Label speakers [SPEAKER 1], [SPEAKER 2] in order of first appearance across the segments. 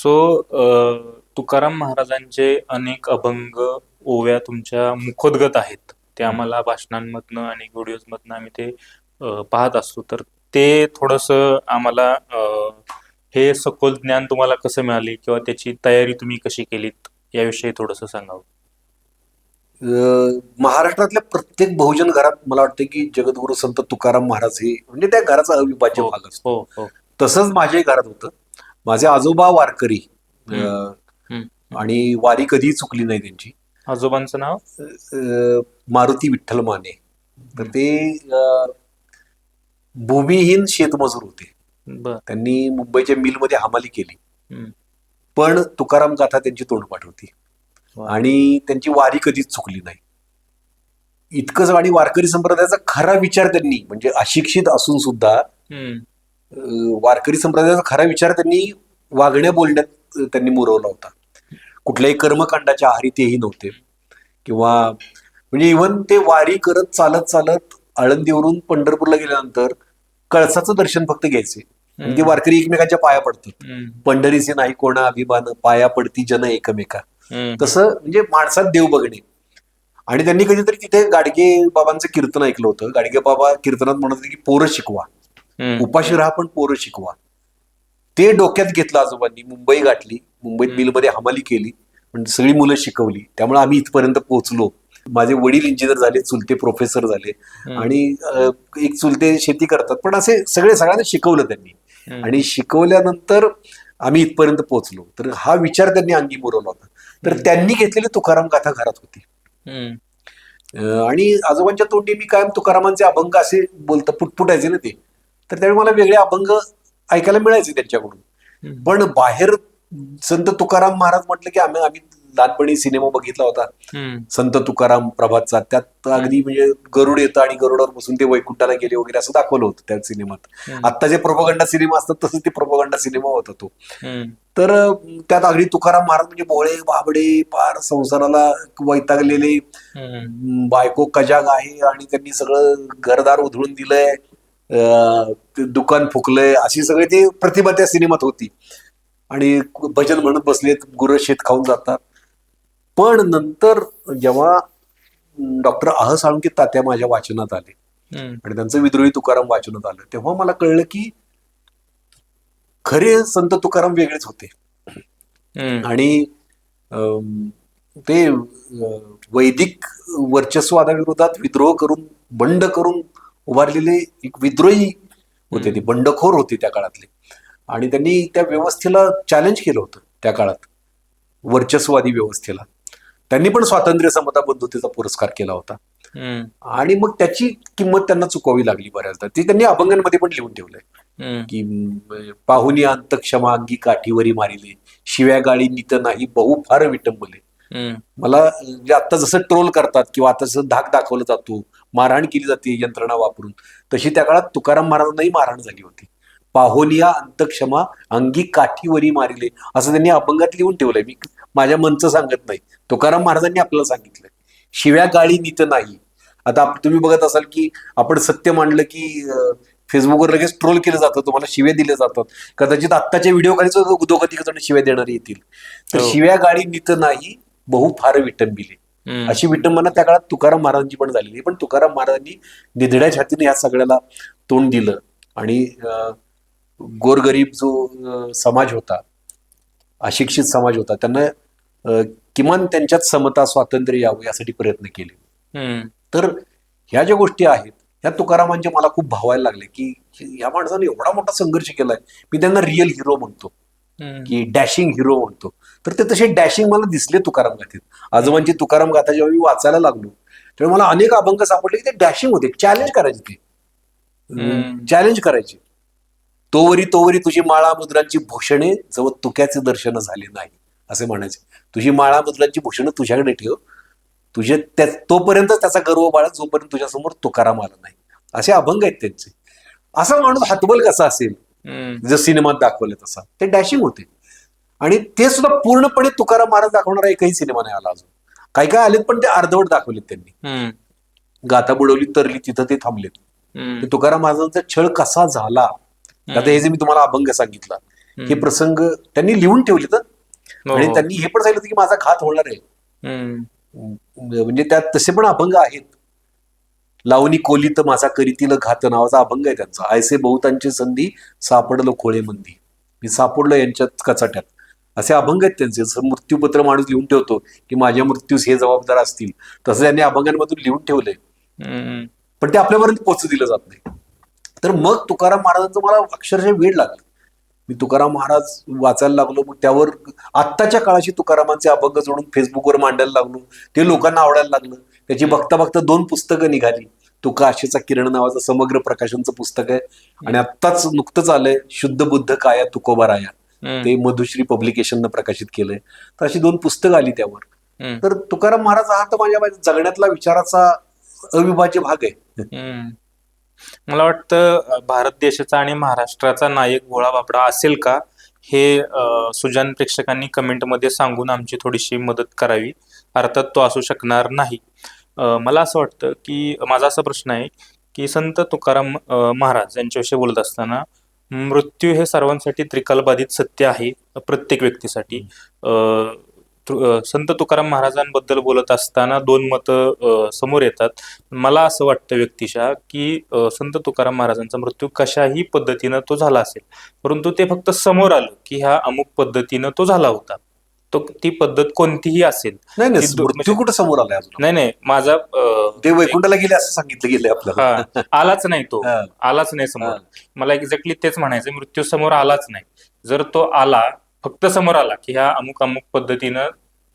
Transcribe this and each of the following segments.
[SPEAKER 1] So Tukaram महाराजांचे अनेक अभंग, ओव्या तुमच्या मुखोद्गत आहेत. ते आम्हाला भाषणांमधनं आणि व्हिडिओजमधनं आम्ही ते पाहत असतो. तर ते थोडंसं आम्हाला हे सखोल ज्ञान तुम्हाला कसं मिळाले किंवा त्याची तयारी तुम्ही कशी केलीत याविषयी थोडंसं सांगावं.
[SPEAKER 2] महाराष्ट्रातल्या प्रत्येक बहुजन घरात मला वाटतं की जगद्गुरु संत तुकाराम महाराज हे म्हणजे त्या घराचा अविभाज्य
[SPEAKER 1] हो,
[SPEAKER 2] भाग असतो.
[SPEAKER 1] हो, हो.
[SPEAKER 2] तसंच माझ्याही घरात होतं. माझे आजोबा वारकरी
[SPEAKER 1] हं,
[SPEAKER 2] अं,
[SPEAKER 1] हं.
[SPEAKER 2] आणि वारी कधीही चुकली नाही त्यांची.
[SPEAKER 1] आजोबांचं नाव?
[SPEAKER 2] मारुती विठ्ठल माने. तर
[SPEAKER 1] हं.
[SPEAKER 2] ते भूमिहीन शेतमजूर होते.
[SPEAKER 1] बर.
[SPEAKER 2] त्यांनी मुंबईच्या मिलमध्ये हमाली केली.
[SPEAKER 1] हं.
[SPEAKER 2] पण तुकाराम गाथा त्यांची तोंडपाठ होती
[SPEAKER 1] वा.
[SPEAKER 2] आणि त्यांची वारी कधीच चुकली नाही. इतकंच आणि वारकरी संप्रदायाचा खरा विचार त्यांनी म्हणजे अशिक्षित असून सुद्धा
[SPEAKER 1] हं.
[SPEAKER 2] वारकरी संप्रदायाचा खरा विचार त्यांनी वागण्या बोलण्यात त्यांनी मुरवला होता. कुठल्याही कर्मकांडाच्या आहारी तेही नव्हते किंवा म्हणजे इव्हन ते वारी करत चालत चालत आळंदीवरून पंढरपूरला गेल्यानंतर कळसाचं दर्शन फक्त घ्यायचे आणि ते
[SPEAKER 1] हं.
[SPEAKER 2] वारकरी एकमेकांच्या पाया पडतात.
[SPEAKER 1] हं.
[SPEAKER 2] पंढरीचे नाही कोणा अभिमान पाया पडती जन एकमेका.
[SPEAKER 1] हं.
[SPEAKER 2] तसं म्हणजे माणसात देव बघणे. आणि त्यांनी कधीतरी तिथे गाडगे बाबांचं कीर्तन ऐकलं होतं. गाडगे बाबा कीर्तनात म्हणत होते की पोरं शिकवा,
[SPEAKER 1] हं.
[SPEAKER 2] उपाशी राहा पण पोरं शिकवा. ते डोक्यात घेतलं आजोबांनी. मुंबई गाठली, मुंबईत
[SPEAKER 1] हं.
[SPEAKER 2] मिलमध्ये हमाली केली, पण सगळी मुलं शिकवली. त्यामुळे आम्ही इथपर्यंत पोहोचलो. माझे वडील इंजिनियर झाले, चुलते प्रोफेसर झाले
[SPEAKER 1] हं.
[SPEAKER 2] आणि एक चुलते शेती करतात. पण असे सगळ्यांना शिकवलं त्यांनी
[SPEAKER 1] हं.
[SPEAKER 2] आणि शिकवल्यानंतर आम्ही इथपर्यंत पोहोचलो. तर हा विचार त्यांनी अंगी मुरवला होता. तर त्यांनी घेतलेली तुकाराम गाथा घरात होती.
[SPEAKER 1] हं.
[SPEAKER 2] आणि आजोबांच्या तोंडी मी कायम तुकारामांचे अभंग असे पुटपुटायचे ना ते. तर त्यावेळी मला वेगळे अभंग ऐकायला मिळायचे त्यांच्याकडून.
[SPEAKER 1] हं.
[SPEAKER 2] पण बाहेर संत तुकाराम महाराज म्हटलं की आम्ही आम्ही लहानपणी सिनेमा बघितला होता
[SPEAKER 1] हं.
[SPEAKER 2] संत तुकाराम प्रभातचा. त्यात अगदी म्हणजे गरुड येतं आणि गरुडावर बसून ते वैकुंठाला गेले वगैरे असं दाखवलं होतं त्या सिनेमात.
[SPEAKER 1] हं.
[SPEAKER 2] आत्ता जे प्रोपगंडा सिनेमा असतात तसंच ते प्रोपगंडा सिनेमा होता तो.
[SPEAKER 1] हं.
[SPEAKER 2] तर त्यात अगदी तुकाराम महाराज म्हणजे भोळे बाबडे पार संसाराला वैतागलेले,
[SPEAKER 1] हं.
[SPEAKER 2] बायको कजाग आहे आणि त्यांनी सगळं घरदार उधळून दिलंय, ते दुकान फुकलंय, अशी सगळी ती प्रतिभा त्या सिनेमात होती. आणि भजन म्हणत बसलेत, गुरं शेत खाऊन जातात. पण नंतर जेव्हा डॉक्टर आह साळुंके तात्या माझ्या वाचनात आले
[SPEAKER 1] हं.
[SPEAKER 2] आणि त्यांचं विद्रोही तुकाराम वाचनात आलं, तेव्हा मला कळलं की खरे संत तुकाराम वेगळेच होते.
[SPEAKER 1] हं.
[SPEAKER 2] आणि ते वैदिक वर्चस्वादाविरोधात विद्रोह करून बंड करून उभारलेले एक विद्रोही होते. ते बंडखोर होते त्या काळातले आणि त्यांनी त्या व्यवस्थेला चॅलेंज केलं होतं त्या काळात, वर्चस्ववादी व्यवस्थेला. त्यांनी पण स्वातंत्र्य समता बंधुतेचा पुरस्कार केला होता
[SPEAKER 1] हं.
[SPEAKER 2] आणि मग त्याची किंमत त्यांना चुकवावी लागली बऱ्याचदा. ती त्यांनी अभंगांमध्ये पण लिहून ठेवलंय
[SPEAKER 1] हं.
[SPEAKER 2] की पाहुनी अंत क्षमा अंगी काठीवरी मारिले, शिव्या गाळी नित नाही बहु फार विटंबले.
[SPEAKER 1] हं.
[SPEAKER 2] मला म्हणजे आता जसं ट्रोल करतात किंवा आता जसं धाक दाखवलं जातो, मारहाण केली जाते यंत्रणा वापरून, तशी त्या काळात तुकाराम महाराजांनाही मारहाण झाली होती. पाहोनिया अंतक्षमा अंगी काठीवरी मारिले असं त्यांनी अभंगात लिहून ठेवलंय. मी माझ्या मनचं सांगत नाही, तुकाराम महाराजांनी आपल्याला सांगितलंय. शिव्या गाळी नीत नाही. आता तुम्ही बघत असाल की आपण सत्य मांडलं की फेसबुकवर लगेच ट्रोल केलं जातं, तुम्हाला शिव्या दिल्या जातात. कदाचित आत्ताच्या व्हिडिओ खालीच दोघं जण शिव्या देणारे येतील. तर
[SPEAKER 1] हो.
[SPEAKER 2] शिव्या गाळी नीत नाही बहु फार विटंबिले,
[SPEAKER 1] हं.
[SPEAKER 2] अशी विटंबना त्या काळात तुकाराम महाराजांची पण झालेली. पण तुकाराम महाराजांनी निधड्या छातीने ह्या सगळ्याला तोंड दिलं आणि गोरगरीब जो समाज होता, अशिक्षित समाज होता, त्यांना किमान त्यांच्यात समता स्वातंत्र्य यावं यासाठी प्रयत्न केले.
[SPEAKER 1] हं.
[SPEAKER 2] तर ह्या ज्या गोष्टी आहेत ह्या तुकारामांच्या मला खूप भावायला लागले की या माणसाने एवढा मोठा संघर्ष केलाय. मी त्यांना रिअल हिरो म्हणतो
[SPEAKER 1] हं.
[SPEAKER 2] की डॅशिंग हिरो म्हणतो. तर ते तसे डॅशिंग मला दिसले तुकाराम गाथेत. आजोबांची तुकाराम गाथा जेव्हा मी वाचायला लागलो तेव्हा मला अनेक अभंग सापडले की ते डॅशिंग होते, चॅलेंज करायचे, ते
[SPEAKER 1] हं.
[SPEAKER 2] चॅलेंज करायचे. तोवरी तोवरी तुझी माळा मुद्रांची भूषणे जवळ तुक्याचे दर्शन झाले नाही, असे म्हणायचे. तुझी माळा मुद्रांची भूषणं तुझ्याकडे ठेव, तुझे तोपर्यंत त्याचा गर्व बाळग जोपर्यंत तुझ्यासमोर तुकाराम आला नाही. असे अभंग आहेत त्यांचे. असा माणूस हातबल कसा असेल
[SPEAKER 1] हं.
[SPEAKER 2] जर सिनेमात दाखवले तसा. ते डॅशिंग होते आणि ते सुद्धा पूर्णपणे तुकाराम महाराज दाखवणारा एकही सिनेमा नाही आला अजून. काही काय आलेत पण ते अर्धवट दाखवलेत त्यांनी.
[SPEAKER 1] हं.
[SPEAKER 2] गाथा बुडवली तरली तिथं ते थांबलेत.
[SPEAKER 1] हं.
[SPEAKER 2] ते तुकाराम महाराजांचा छळ कसा झाला, आता हे जे मी तुम्हाला अभंग सांगितला हे प्रसंग त्यांनी लिहून ठेवले तर,
[SPEAKER 1] हो,
[SPEAKER 2] आणि
[SPEAKER 1] हो.
[SPEAKER 2] त्यांनी हे पण सांगितलं की माझा घात होणार आहे.
[SPEAKER 1] हम्म.
[SPEAKER 2] म्हणजे त्यात तसे पण अभंग आहेत. लावणी कोलीत माझा करीतील घात नावाचा अभंग आहे त्यांचा. आयसे बहुतांची संधी सापडलो खोळे मंदी, मी सापडलो यांच्यात कचाट्यात, असे अभंग आहेत त्यांचे. जसं मृत्यूपत्र माणूस लिहून ठेवतो की माझ्या मृत्यूस हे जबाबदार असतील, तसं त्यांनी अभंगांमधून लिहून ठेवलंय,
[SPEAKER 1] हम्म.
[SPEAKER 2] पण ते आपल्यापर्यंत पोहोचू दिलं जात नाही. तर मग तुकाराम महाराजांचं मला अक्षरशः वेळ लागला. मी तुकाराम महाराज वाचायला लागलो, मग त्यावर आत्ताच्या काळाशी तुकारामांचे अभंग जोडून फेसबुकवर मांडायला लागलो. ते लोकांना आवडायला लागलं. त्याची बघता बघता 2 पुस्तकं निघाली. तुका आशेचा किरण नावाचं समग्र प्रकाशनचं पुस्तक आहे, आणि आत्ताच नुकतंच आलंय शुद्ध बुद्ध काया तुकोबा राया, ते मधुश्री पब्लिकेशननं प्रकाशित केलंय. तर अशी 2 पुस्तकं आली त्यावर. तर तुकाराम महाराज हा तर माझ्या जगण्यातला विचाराचा अविभाज्य भाग आहे.
[SPEAKER 1] हम्म. मला वाटतं भारत देशाचा आणि महाराष्ट्राचा नायक भोळा बापडा असेल का, हे सुजान प्रेक्षकांनी कमेंटमध्ये सांगून आमची थोडीशी मदत करावी. अर्थात तो असू शकणार नाही. मला असं वाटतं की माझा असा प्रश्न आहे की संत तुकाराम महाराज यांच्याविषयी बोलत असताना, मृत्यू हे सर्वांसाठी त्रिकालबाधित सत्य आहे, प्रत्येक व्यक्तीसाठी. संत तुकाराम महाराजांबद्दल बोलत असताना 2 मतं समोर येतात. मला असं वाटतं व्यक्तिशः की संत तुकाराम महाराजांचा मृत्यू कशाही पद्धतीनं तो झाला असेल, परंतु ते फक्त समोर आलं की ह्या अमुक पद्धतीनं तो झाला होता. तो ती पद्धत कोणतीही असेल.
[SPEAKER 2] नाही
[SPEAKER 1] ती
[SPEAKER 2] नाही, मृत्यू कुठं समोर आलाय अजून?
[SPEAKER 1] नाही नाही, माझा
[SPEAKER 2] ते वैकुंठाला गेले असं सांगितलं गेलंय आपल्याला.
[SPEAKER 1] आलाच नाही तो,
[SPEAKER 2] हा.
[SPEAKER 1] आलाच नाही समोर.
[SPEAKER 2] हा.
[SPEAKER 1] मला एक्झॅक्टली तेच म्हणायचं, मृत्यू समोर आलाच नाही. जर तो आला, फक्त समोर आला की ह्या अमुक अमुक पद्धतीनं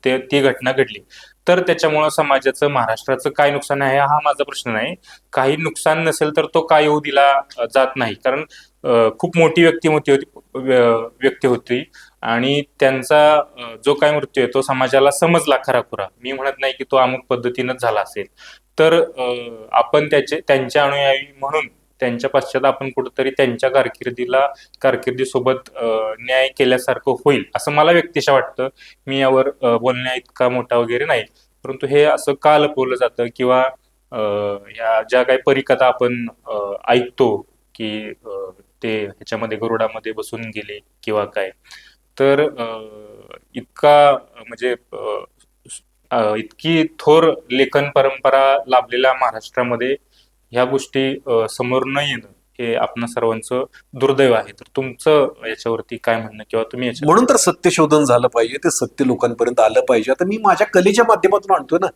[SPEAKER 1] ती घटना घडली, तर त्याच्यामुळं समाजाचं, महाराष्ट्राचं काय नुकसान आहे हा माझा प्रश्न नाही. काही नुकसान नसेल तर तो का येऊ दिला जात नाही, कारण खूप मोठी व्यक्ती होती आणि त्यांचा जो काय मृत्यू आहे तो समाजाला समजला खराखुरा. मी म्हणत नाही की तो अमुक पद्धतीनंच झाला असेल. तर आपण त्यांच्या अनुयायी म्हणून त्यांच्या पश्चात आपण कुठंतरी त्यांच्या कारकिर्दीसोबत न्याय केल्यासारखं होईल असं मला व्यक्तिशः वाटतं. मी यावर बोलण्या इतका मोठा वगैरे नाही, परंतु हे असं का लपवलं जातं, किंवा या ज्या काही परिकथा आपण ऐकतो की ते ह्याच्यामध्ये गरुडामध्ये बसून गेले किंवा काय, तर इतका म्हणजे इतकी थोर लेखन परंपरा लाभलेल्या महाराष्ट्रामध्ये ह्या गोष्टी समोर न येणं हे आपणा सर्वांचं दुर्दैव आहे. तर तुमचं याच्यावरती काय म्हणणं, किंवा तुम्ही
[SPEAKER 2] म्हणून तर सत्यशोधन झालं पाहिजे, ते सत्य लोकांपर्यंत आलं पाहिजे. आता मी माझ्या कलेच्या माध्यमातून आणतोय ना.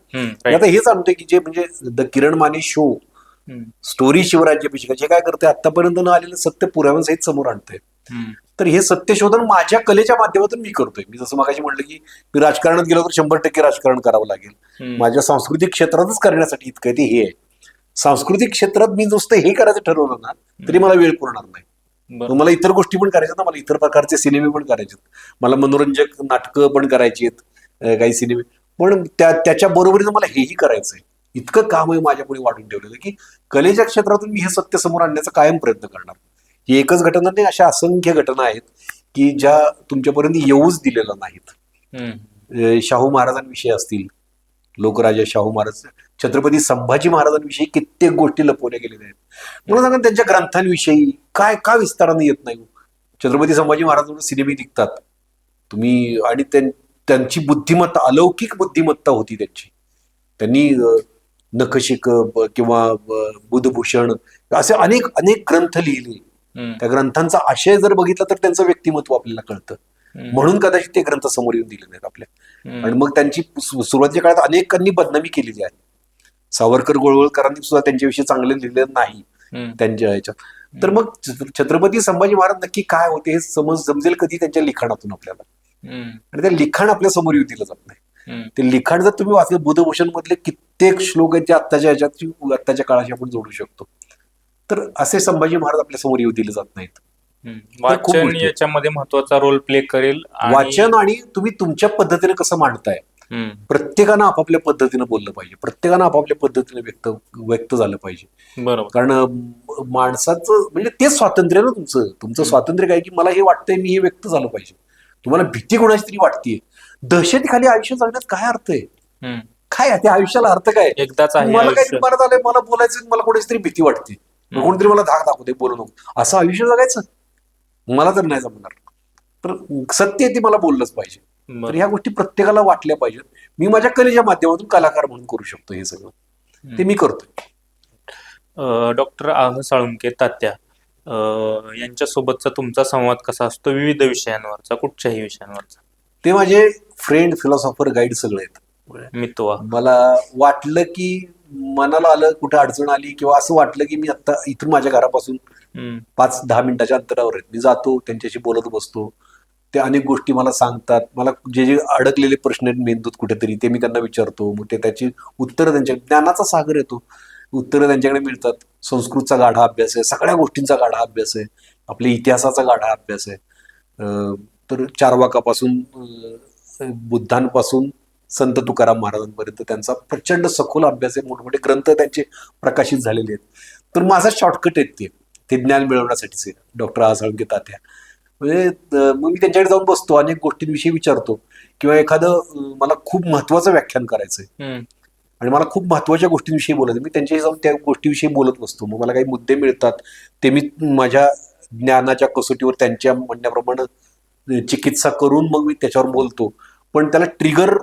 [SPEAKER 2] मी आता हेच आणतोय की जे म्हणजे the Kiran Mane show, story शिवराज्याभिषेक, जे काय करते आतापर्यंत न आलेलं सत्य पुराव्यांसहित समोर आणतंय. तर हे सत्यशोधन माझ्या कलेच्या माध्यमातून मी करतोय. मी जसं मगाशी म्हटलं की मी राजकारणात गेलो तर 100% राजकारण करावं लागेल. माझ्या सांस्कृतिक क्षेत्रातच करण्यासाठी इतकं ते हे आहे. सांस्कृतिक क्षेत्रात मी नुसतं हे करायचं ठरवलं ना तरी मला वेळ पुरणार नाही. मला इतर गोष्टी पण करायच्यात ना, मला इतर प्रकारचे सिनेमे पण करायचे, मला मनोरंजक नाटकं पण करायची आहेत, काही सिनेमे पण त्याच्या बरोबरीनं मला हेही करायचंय. इतकं काम आहे माझ्यापुढे वाढून ठेवलेलं की कलेच्या क्षेत्रातून मी हे सत्य समोर आणण्याचा कायम प्रयत्न करणार. ही एकच घटना नाही, अशा असंख्य घटना आहेत की ज्या तुमच्यापर्यंत येऊच दिलेल्या नाहीत. शाहू महाराजांविषयी असतील, लोकराजा शाहू महाराज, छत्रपती संभाजी महाराजांविषयी कित्येक गोष्टी लपवल्या गेलेल्या आहेत. मला सांगा त्यांच्या ग्रंथांविषयी काय का विस्ताराने येत नाही. छत्रपती संभाजी महाराजांवर सिनेमे निघतात तुम्ही, आणि त्यांची बुद्धिमत्ता, अलौकिक बुद्धिमत्ता होती त्यांची. त्यांनी नखशिक किंवा बुधभूषण असे अनेक अनेक ग्रंथ लिहिले. त्या ग्रंथांचा आशय जर बघितला तर त्यांचं व्यक्तिमत्व आपल्याला कळतं. म्हणून कदाचित ते ग्रंथ समोर येऊन दिले नाहीत आपल्या. आणि मग त्यांची सुरुवातीच्या काळात अनेकांनी बदनामी केलेली आहे. सावरकर गोळवळकरांनी सुद्धा त्यांच्याविषयी चांगले लिहिलेलं नाही त्यांच्या ह्याच्यात. तर मग छत्रपती संभाजी महाराज नक्की काय होते हे समजेल कधी? त्यांच्या लिखाणातून आपल्याला. आणि ते लिखाण आपल्या समोर येऊ दिलं जात नाही. ते लिखाण जर तुम्ही वाचलं, बुधभूषण मधले कित्येक श्लोक आहेत जे आत्ताच्या काळाशी आपण जोडू शकतो. तर असे संभाजी महाराज आपल्या समोर येऊ दिले जात नाहीत.
[SPEAKER 1] वाचन याच्यामध्ये महत्वाचा रोल प्ले करेल.
[SPEAKER 2] वाचन, आणि तुम्ही तुमच्या पद्धतीने कसं मांडताय. प्रत्येकानं आपापल्या पद्धतीनं बोललं पाहिजे, प्रत्येकानं आपापल्या पद्धतीने व्यक्त झालं पाहिजे.
[SPEAKER 1] बरोबर.
[SPEAKER 2] कारण माणसाचं म्हणजे तेच स्वातंत्र्य ना तुमचं स्वातंत्र्य काय की मला हे वाटतंय मी हे व्यक्त झालं पाहिजे. तुम्हाला भीती कोणाची तरी वाटतेय, दहशतीखाली आयुष्य जगण्यात काय अर्थ आहे? काय त्या आयुष्याला अर्थ काय?
[SPEAKER 1] एकदाच
[SPEAKER 2] मला काही मनात आलंय, मला बोलायचं, मला कोणाची तरी भीती वाटते, कोणतरी मला धाक दाखवते, बोलू नको, असं आयुष्य जगायचं मला तर नाही जमणार. तर सत्य आहे ते मला बोललंच पाहिजे. तर
[SPEAKER 1] बरं.
[SPEAKER 2] ह्या गोष्टी प्रत्येकाला वाटल्या पाहिजेत. मी माझ्या कलेच्या माध्यमातून कलाकार म्हणून करू शकतो हे सगळं, ते मी करतोय.
[SPEAKER 1] डॉक्टर आह साळुंके तात्या यांच्यासोबतचा तुमचा संवाद कसा असतो विविध विषयांवरचा, कुठच्याही विषयांवरचा?
[SPEAKER 2] ते माझे फ्रेंड, फिलॉसॉफर, गाईड सगळे आहेत.
[SPEAKER 1] मितवा.
[SPEAKER 2] मला वाटलं की मनाला आलं, कुठे अडचण आली किंवा असं वाटलं की मी आता इथून माझ्या घरापासून
[SPEAKER 1] हम्म.
[SPEAKER 2] 5-10 मिनिटाच्या अंतरावर आहेत, मी जातो त्यांच्याशी बोलत बसतो. ते अनेक गोष्टी मला सांगतात. मला जे जे अडकलेले प्रश्न आहेत मेंदूत कुठेतरी ते मी त्यांना विचारतो. मग ते त्याची उत्तरं, त्यांच्या ज्ञानाचा सागर येतो, उत्तरं त्यांच्याकडे मिळतात. संस्कृतचा गाढा अभ्यास आहे, सगळ्या गोष्टींचा गाढा अभ्यास आहे, आपल्या इतिहासाचा गाढा अभ्यास आहे. तर चारवाकापासून बुद्धांपासून संत तुकाराम महाराजांपर्यंत त्यांचा प्रचंड सखोल अभ्यास आहे. मोठमोठे ग्रंथ त्यांचे प्रकाशित झालेले आहेत. तर माझा शॉर्टकट आहेत ते ज्ञान मिळवण्यासाठीचे डॉक्टर आह साळुंके तात्या. म्हणजे मग मी त्यांच्याकडे जाऊन बसतो, अनेक गोष्टींविषयी विचारतो. किंवा एखादं मला खूप महत्वाचं व्याख्यान करायचंय आणि मला खूप महत्वाच्या गोष्टींविषयी बोलायचं, मी त्यांच्याशी जाऊन त्या गोष्टीविषयी बोलत बसतो. मग मला काही मुद्दे मिळतात, ते मी माझ्या ज्ञानाच्या कसोटीवर त्यांच्या म्हणण्याप्रमाणे चिकित्सा करून मग मी त्याच्यावर बोलतो. पण त्याला ट्रिगर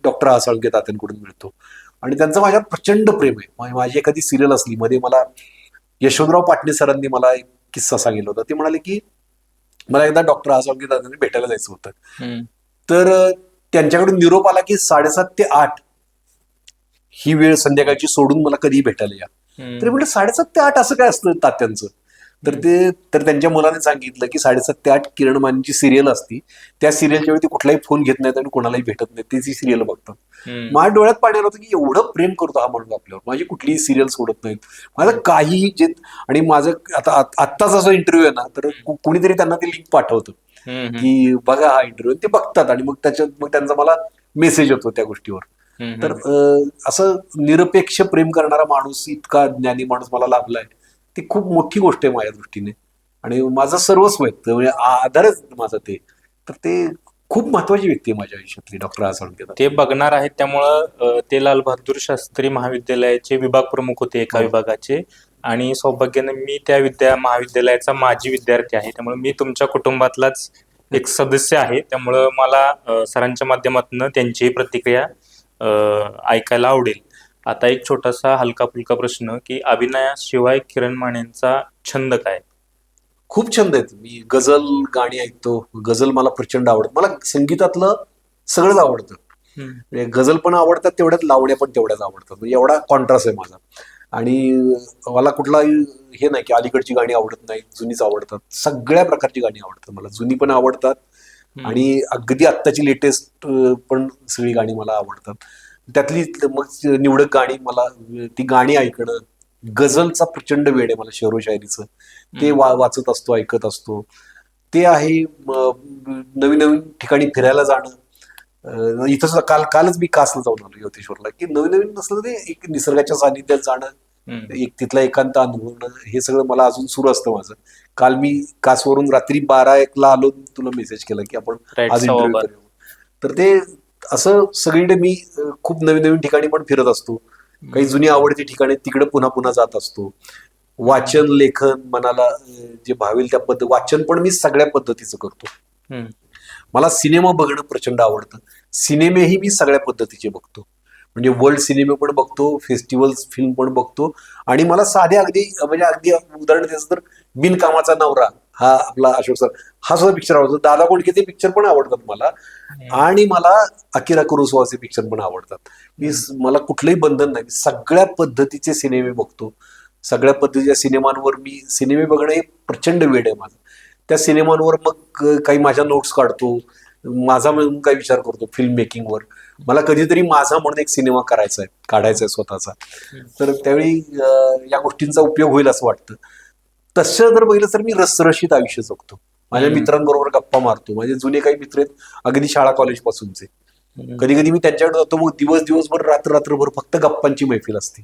[SPEAKER 2] डॉक्टर आह साळुंके तात्यांकडून मिळतो आणि त्यांचं माझ्यावर प्रचंड प्रेम आहे. माझी एखादी सिरियल असली, मध्ये मला यशवंतराव पाटणे सरांनी मला एक किस्सा सांगितला होता. ते म्हणाले की मला एकदा डॉक्टर आह साळुंके तात्यांनी भेटायला जायचं होतं. तर त्यांच्याकडून निरोप आला की 7:30 ते 8 ही वेळ संध्याकाळची सोडून मला कधीही भेटायला या. तरी म्हटलं 7:30 ते 8 असं काय असतं तात्यांचं? तर त्यांच्या मुलाने सांगितलं की 7:30 ते 8 किरण मानेची सिरियल असती, त्या सिरियलच्या वेळी ते कुठलाही फोन घेत नाहीत आणि कोणालाही भेटत नाहीत, ती सिरियल बघतात. माझ्या डोळ्यात पाणी आलं होतं की एवढं प्रेम करतो हा माणूस आपल्यावर, माझी कुठलीही सिरियल सोडत नाहीत, माझं काहीही जे. आणि माझं आता आत्ताचा जो इंटरव्ह्यू आहे ना, तर कुणीतरी त्यांना ते लिंक पाठवतं की बघा हा इंटरव्ह्यू, ते बघतात आणि मग त्यांचा मला मेसेज होतो त्या गोष्टीवर. तर असं निरपेक्ष प्रेम करणारा माणूस, इतका ज्ञानी माणूस मला लाभलाय, ती खूप मोठी गोष्ट आहे माझ्या दृष्टीने. आणि माझं सर्वस्व आहे, म्हणजे आधारच माझा ते. तर ते खूप महत्वाची व्यक्ती आहे माझ्या आयुष्यातली डॉक्टर आह साळुंके.
[SPEAKER 1] ते बघणार आहेत, त्यामुळं ते लाल बहादूर शास्त्री महाविद्यालयाचे विभाग प्रमुख होते एका विभागाचे. आणि सौभाग्याने मी त्या महाविद्यालयाचा माजी विद्यार्थी आहे, त्यामुळे मी तुमच्या कुटुंबातलाच एक सदस्य आहे. त्यामुळं मला सरांच्या माध्यमातून त्यांचीही प्रतिक्रिया ऐकायला आवडेल. आता एक छोटासा हलका फुलका प्रश्न की अभिनयाशिवाय किरण मानेंचा छंद काय?
[SPEAKER 2] खूप छंद आहेत. मी गझल गाणी ऐकतो. गझल मला प्रचंड आवडतं. मला संगीतातलं सगळंच आवडतं. म्हणजे गझल पण आवडतात तेवढ्याच, लावण्या पण तेवढ्याच आवडतात. म्हणजे एवढा कॉन्ट्रास्ट आहे माझा. आणि मला कुठलाही हे नाही की अलीकडची गाणी आवडत नाहीत, जुनीच आवडतात. सगळ्या प्रकारची गाणी आवडतात मला. जुनी पण आवडतात आणि अगदी आत्ताची लेटेस्ट पण सगळी गाणी मला आवडतात. त्यातली मग निवडक गाणी, मला ती गाणी ऐकणं. गझलचा प्रचंड वेळ आहे मला, शेरो शायरीचं. ते वाचत असतो, ऐकत असतो. ते आहे. नवीन नवीन ठिकाणी फिरायला जाणं. इथं सुद्धा कालच मी कासला जाऊन आलो, योतेश्वरला. की नवीन नवीन नसलं ते एक निसर्गाच्या सानिध्यात जाणं, एक तिथला एकांत अनुभवणं, हे सगळं मला अजून सुरू असतं माझं. काल मी कासवरून रात्री 12-1 आलो, तुला मेसेज केला की आपण आज इंटरव्ह्यू करूया. तर ते असं सगळीकडे मी खूप नवीन नवीन ठिकाणी पण फिरत असतो. काही जुनी आवडती ठिकाणी तिकडे पुन्हा पुन्हा जात असतो. वाचन, लेखन, मनाला जे भावेल त्या वाचन पण मी सगळ्या पद्धतीचं करतो. मला सिनेमा बघणं प्रचंड आवडतं. सिनेमेही मी सगळ्या पद्धतीचे बघतो. म्हणजे वर्ल्ड सिनेमे पण बघतो, फेस्टिवल्स फिल्म पण बघतो. आणि मला साधे अगदी उदाहरण द्यायचं तर बिनकामाचा नवरा, हा आपला अशोक सर, हा सुद्धा पिक्चर आवडतो. दादा कोंडकेचे पिक्चर पण आवडतात मला. आणि मला अकिरा कुरोसावाचे पिक्चर पण आवडतात. मला कुठलंही बंधन नाही, सगळ्या पद्धतीचे सिनेमे बघतो. सगळ्या पद्धतीच्या सिनेमांवर मी सिनेमे बघणं हे प्रचंड वेड आहे माझं. त्या सिनेमांवर मग काही माझ्या नोट्स काढतो, माझा म्हणून काही विचार करतो फिल्म मेकिंगवर. मला कधीतरी माझा म्हणून एक सिनेमा काढायचा आहे स्वतःचा. तर त्यावेळी या गोष्टींचा उपयोग होईल असं वाटतं. तसं जर बघितलं तर मी रसरशीत आयुष्य जगतो. माझ्या मित्रांबरोबर गप्पा मारतो. माझे जुने काही मित्र आहेत, अगदी शाळा कॉलेज पासूनचे. कधी कधी मी त्यांच्याकडे जातो, मग दिवसभर रात्रभर फक्त गप्पांची मैफिल असते.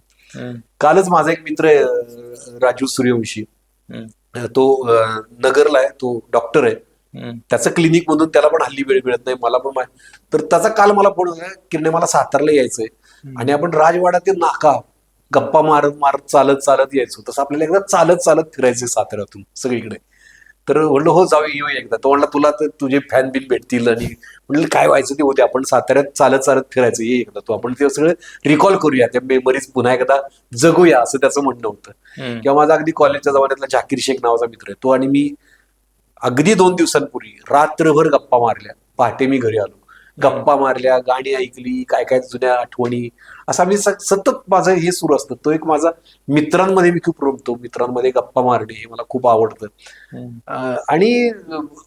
[SPEAKER 2] कालच माझा एक मित्र आहे राजू सूर्यवंशी, तो नगरला आहे, तो डॉक्टर आहे. त्याचं क्लिनिक मधून त्याला पण हल्ली वेळ मिळत नाही, मला पण. तर त्याचा काल मला फोन होता की मला सातारला यायचंय आणि आपण राजवाडा ते नाका गप्पा मारत मारत चालत चालत यायचो. तसं आपल्याला एकदा चालत चालत फिरायचंय साताऱ्यातून सगळीकडे. तर म्हणलं हो जाऊ येऊ एकदा. तो म्हणला तुला तर तुझे फॅन बिन भेटतील आणि म्हणलं काय व्हायचं ते होते, आपण साताऱ्यात चालत चालत फिरायचं ये एकदा तू, आपण ते सगळं रिकॉल करूया, त्या मेमरीज पुन्हा एकदा जगूया, असं त्याचं म्हणणं होतं.
[SPEAKER 1] हम्म.
[SPEAKER 2] किंवा माझा अगदी कॉलेजच्या जमान्यातला झाकीर शेख नावाचा मित्र आहे, तो आणि मी अगदी 2 दिवसांपूर्वी रात्रभर गप्पा मारल्या. पहाटे मी घरी आलो, गप्पा मारल्या, गाणी ऐकली, काय काय जुन्या आठवणी, असं मी सतत माझं हे सुरू असतं. तो एक माझा मित्रांमध्ये मी खूप रमतो, मित्रांमध्ये गप्पा मारणे हे मला खूप आवडतं. आणि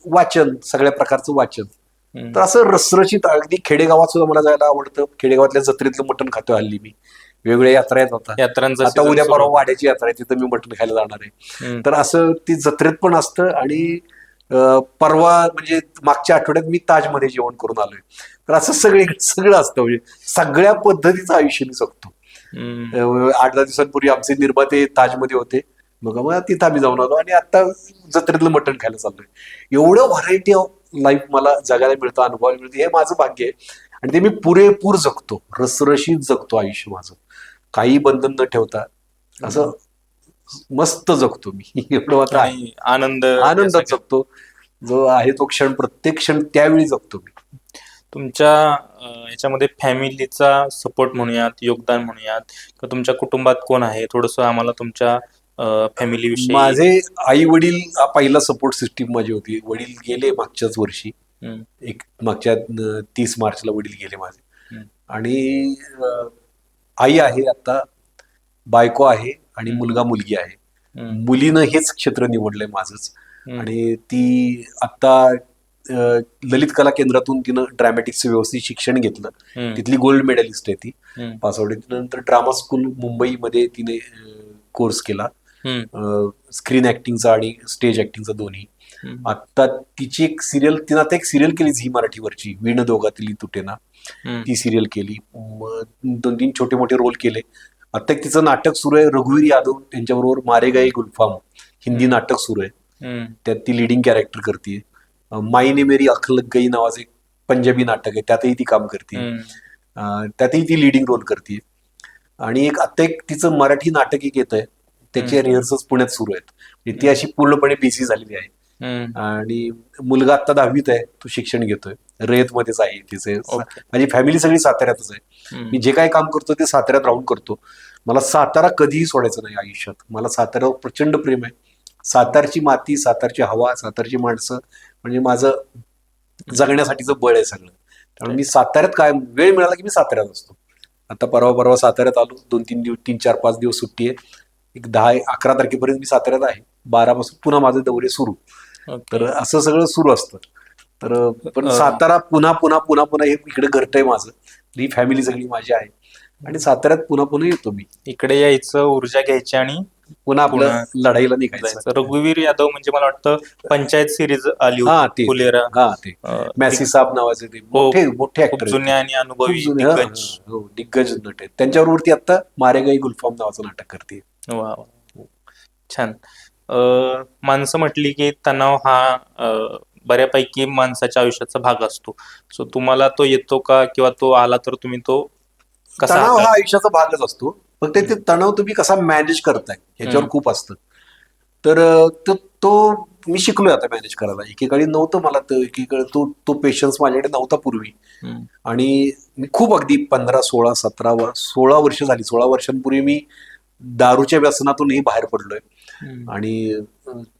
[SPEAKER 2] वाचन, सगळ्या प्रकारचं वाचन. तर असं रसरशीत अगदी खेडेगावात सुद्धा मला जायला आवडतं. खेडेगावातल्या जत्रेतलं मटण खातोय हल्ली मी. वेगवेगळ्या यात्रा येत होता,
[SPEAKER 1] यात्रांचा
[SPEAKER 2] आता
[SPEAKER 1] season
[SPEAKER 2] उद्या
[SPEAKER 1] सुरू
[SPEAKER 2] परवा
[SPEAKER 1] होतो.
[SPEAKER 2] वाड्याची यात्रा आहे, तिथं मी मटण खायला जाणार आहे.
[SPEAKER 1] हम्म.
[SPEAKER 2] तर असं ती जत्रेत पण असतं. आणि परवा म्हणजे मागच्या आठवड्यात मी ताजमध्ये जेवण करून आलोय. तर असं सगळं असतं, म्हणजे सगळ्या पद्धतीचं आयुष्य मी जगतो.
[SPEAKER 1] हम्म.
[SPEAKER 2] 8-10 दिवसांपूर्वी आमचे निर्माते ताजमध्ये होते, मग तिथं आम्ही जाऊन आलो आणि आता जत्रेतलं मटण खायला चाललोय. एवढं व्हरायटी ऑफ लाईफ मला जगायला मिळतं, अनुभवायला मिळतं, हे माझं भाग्य आहे. आणि ते मी पुरेपूर जगतो, रसरशीत जगतो आयुष्य माझं, काही बंधन न ठेवता असं मस्त जगतो मी. एवढं मात्र आहे.
[SPEAKER 1] आणि आनंद या
[SPEAKER 2] आनंदात
[SPEAKER 1] सगळ्या-
[SPEAKER 2] जगतो, जो आहे तो क्षण, प्रत्येक क्षण त्यावेळी जगतो मी.
[SPEAKER 1] तुमच्या याच्यामध्ये फॅमिलीचा सपोर्ट म्हणूयात, योगदान म्हणूयात, का तुमच्या कुटुंबात कोण आहे, थोडस आम्हाला तुमच्या फॅमिली विषयी.
[SPEAKER 2] माझे आई वडील पहिला सपोर्ट सिस्टीम माझी होती. वडील गेले मागच्याच वर्षी, मागच्या 30 मार्चला वडील गेले माझे.
[SPEAKER 1] हम्म.
[SPEAKER 2] आणि आई आहे आता, बायको आहे आणि मुलगा मुलगी आहे. मुलीनं हेच क्षेत्र निवडलंय माझंच. आणि ती आता ललित कला केंद्रातून तिनं ड्रॅमॅटिक्सचं व्यवस्थित शिक्षण घेतलं. तिथली गोल्ड मेडलिस्ट आहे ती, पास आउट. नंतर ड्रामा स्कूल मुंबईमध्ये तिने कोर्स केला, स्क्रीन ऍक्टिंगचा आणि स्टेज ऍक्टिंगचा दोन्ही. आता तिची एक सिरियल, तिनं आता एक सिरियल केली झी मराठीवरची, वीण दोघातली तुटेना, ती सिरियल केली. 2-3 छोटे मोठे रोल केले. आता एक तिचं नाटक सुरू आहे, रघुवीर यादव त्यांच्याबरोबर मारे गए गुलफाम, हिंदी नाटक सुरू आहे. त्यात ती लिडिंग कॅरेक्टर करते. माई ने मेरी अख लग गई नावाचं एक पंजाबी नाटक आहे, त्यातही ती काम करते. त्यातही ती लिडिंग रोल करते. आणि एक आता एक तिचं मराठी नाटक एक येत आहे, त्याचे रिहर्सल्स पुण्यात सुरू आहेत. म्हणजे ती अशी पूर्णपणे बिझी झालेली आहे. आणि मुलगा आता 10वीत आहे, तो शिक्षण घेतोय, रयतमध्येच आहे तिचे. माझी फॅमिली सगळी साताऱ्यातच आहे. मी जे काही काम करतो ते साताऱ्यात राहून करतो. मला सातारा कधीही सोडायचं नाही आयुष्यात. मला साताऱ्यावर प्रचंड प्रेम आहे. सातारची माती, सातारची हवा, सातारची माणसं म्हणजे माझं जगण्यासाठीचं बळ आहे सगळं. त्यामुळे मी साताऱ्यात काय वेळ मिळाला की मी साताऱ्यात असतो. आता परवा साताऱ्यात आलो, 2-3 दिवस, 3-4-5 दिवस सुट्टी आहे. एक 10-11 तारखेपर्यंत मी साताऱ्यात आहे. 12 पासून पुन्हा माझे दौरे सुरू. तर असं सगळं सुरू असतं. तर पण सातारा पुन्हा पुन्हा पुन्हा पुन्हा हे इकडे घरटंय माझं. ही फॅमिली सगळी माझी आहे आणि साताऱ्यात पुन्हा पुन्हा येतो मी.
[SPEAKER 1] इकडे यायचं, ऊर्जा घ्यायची आणि
[SPEAKER 2] पुन्हा आपलं लढाईला निघायचं.
[SPEAKER 1] रघुवीर यादव म्हणजे मला वाटतं पंचायत सिरीज आली होती, फुलेरा.
[SPEAKER 2] ते मॅसी साहेब नावाचे ते मोठे मोठे ऍक्टर,
[SPEAKER 1] जुन्या आणि अनुभवी
[SPEAKER 2] दिग्गज नट आहेत. त्यांच्यावरती आता मारे गई गुलफाम नावाचं नाटक करते.
[SPEAKER 1] वा, छान. माणसं म्हटली की तणाव हा बऱ्यापैकी माणसाच्या आयुष्याचा भाग असतो. सो तुम्हाला तो येतो का, किंवा तो आला तर तुम्ही तो कसा?
[SPEAKER 2] तणाव हा आयुष्याचा भागच असतो, फक्त ते तणाव तुम्ही कसा मॅनेज करताय याच्यावर खूप असतं. तर तो मी शिकलोय आता मॅनेज करायला. एकेकाळी नव्हतं मला, तर एकेकाळी तो पेशन्स माझ्याकडे नव्हता पूर्वी. आणि मी खूप अगदी 15, 16, 17, 16 वर्ष झाली. 16 वर्षांपूर्वी मी दारूच्या व्यसनातूनही बाहेर पडलोय. आणि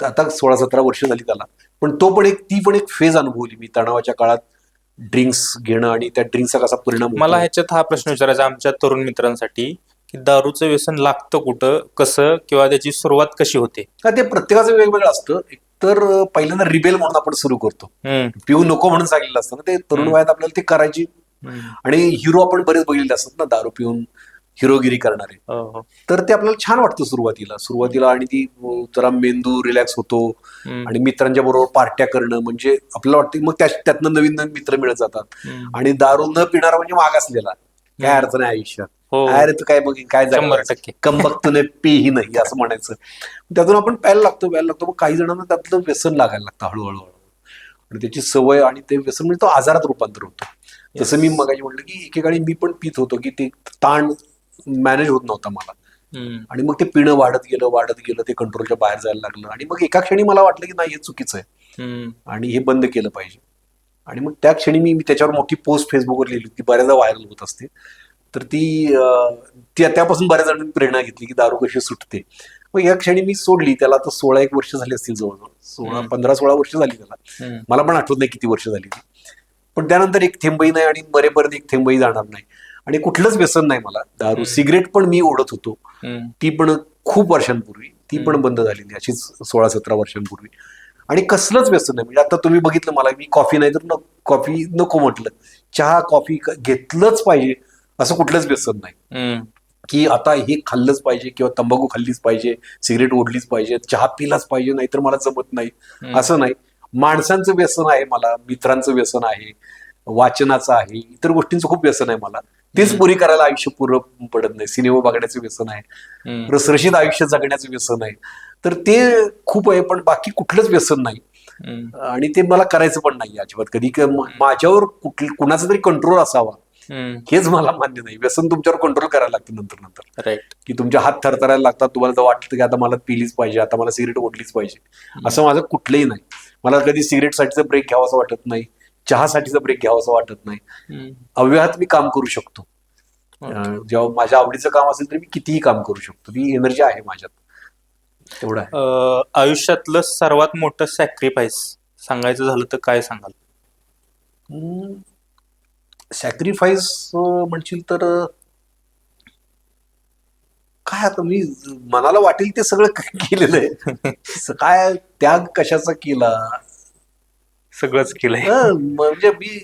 [SPEAKER 2] आता 16-17 वर्ष झाली त्याला. पण ती पण एक फेज अनुभवली मी तणावाच्या काळात. ड्रिंक्स घेणं आणि त्या ड्रिंक्सचा कसा परिणाम होतो.
[SPEAKER 1] मला ह्याच्यात हा प्रश्न विचारायचा आमच्या तरुण मित्रांसाठी, की दारूचं व्यसन लागतं कुठं, कसं, किंवा त्याची सुरुवात कशी होते?
[SPEAKER 2] ते प्रत्येकाचं वेगवेगळं असतं. तर पहिल्यांदा रिबेल म्हणून आपण सुरू करतो. पिऊ नको म्हणून सांगितलं असतं ना, ते तरुण वयात आपल्याला ते करायची. आणि हिरो आपण बरेच बघितले असतात ना दारू पिऊन हिरोगिरी करणारे. तर ते आपल्याला छान वाटतं सुरुवातीला. आणि ती जरा मेंदू रिलॅक्स होतो. आणि मित्रांच्या बरोबर पार्ट्या करणं म्हणजे आपल्याला वाटतं, मग त्यातनं नवीन नवीन मित्र मिळत जातात. आणि दारू न पिणारा म्हणजे मागासलेला, काय अर्थ नाही आयुष्यात. अरे तू काय बघ काय कंबक्तने पेही नाही असं म्हणायचं. त्यातून आपण प्यायला लागतो. मग काही जणांना त्यातलं व्यसन लागायला लागतं हळूहळू. आणि त्याची सवय आणि ते व्यसन म्हणजे तो आजारात रूपांतर होतो. जसं मी मगाशी म्हटलं की एकेकाळी मी पण पित होतो, की ते ताण मॅनेज होत नव्हता मला. आणि मग ते पिणं वाढत गेलं, ते कंट्रोलच्या बाहेर जायला लागलं आणि मग एका क्षणी मला वाटलं की नाही हे चुकीचं आहे आणि हे बंद केलं पाहिजे. आणि मग त्या क्षणी मी त्याच्यावर मोठी पोस्ट फेसबुकवर लिहिली, ती बऱ्याचदा व्हायरल होत असते. तर त्यापासून बऱ्याच जणांनी प्रेरणा घेतली की दारू कशी सुटते. मग या क्षणी मी सोडली. त्याला आता 16 वर्ष झाली असतील, जवळजवळ 15-16 वर्ष झाली त्याला. मला पण आठवत नाही किती वर्ष झाली ती. पण त्यानंतर एक थेंबही नाही आणि मरेपर्यंत एक थेंबही जाणार नाही. आणि कुठलंच व्यसन नाही मला. दारू, सिगरेट पण मी ओढत होतो, ती पण खूप वर्षांपूर्वी. ती पण बंद झालेली अशीच 16-17 वर्षांपूर्वी. आणि कसलंच व्यसन नाही. म्हणजे आता तुम्ही बघितलं मला, मी कॉफी नाही तर कॉफी नको म्हटलं, चहा कॉफी घेतलंच पाहिजे असं कुठलंच व्यसन नाही की आता हे खाल्लंच पाहिजे किंवा तंबाखू खाल्लीच पाहिजे, सिगरेट ओढलीच पाहिजे, चहा पिलाच पाहिजे, नाहीतर मला जमत नाही, असं नाही. माणसांचं व्यसन आहे मला, मित्रांचं व्यसन आहे, वाचनाचं आहे, इतर गोष्टींचं खूप व्यसन आहे मला. तेच पुरी करायला आयुष्य पुरं पडत नाही. सिनेमा बघण्याचं व्यसन आहे, रसरशीत आयुष्य जगण्याचं व्यसन आहे. तर ते खूप आहे, पण बाकी कुठलंच व्यसन नाही. आणि ते मला करायचं पण नाही अजिबात कधी. माझ्यावर कुणाचा तरी कंट्रोल असावा हेच मला मान्य नाही. व्यसन तुमच्यावर कंट्रोल करायला लागतं नंतर
[SPEAKER 1] राईट.
[SPEAKER 2] की तुमचे हात थरथरायला लागतात, तुम्हाला तर वाटतं की आता मला पिलीच पाहिजे, आता मला सिगरेट ओढलीच पाहिजे. असं माझं कुठलंही नाही. मला कधी सिगरेटसाठीचा ब्रेक घ्यावासा वाटत नाही, चहासाठीचा ब्रेक घ्यावासा वाटत नाही. अव्याहत मी काम करू शकतो. जेव्हा माझ्या आवडीचं काम असेल तर मी कितीही काम करू शकतो. ती एनर्जी आहे माझ्यात, तेवढं आहे.
[SPEAKER 1] आयुष्यातलं सर्वात मोठं सॅक्रिफाईस सांगायचं झालं तर काय सांगाल?
[SPEAKER 2] सॅक्रिफाईस म्हणशील तर काय, आता मी मनाला वाटेल ते सगळं केलेलं आहे. काय त्याग कशाचा केला,
[SPEAKER 1] सगळंच केलंय.
[SPEAKER 2] म्हणजे मी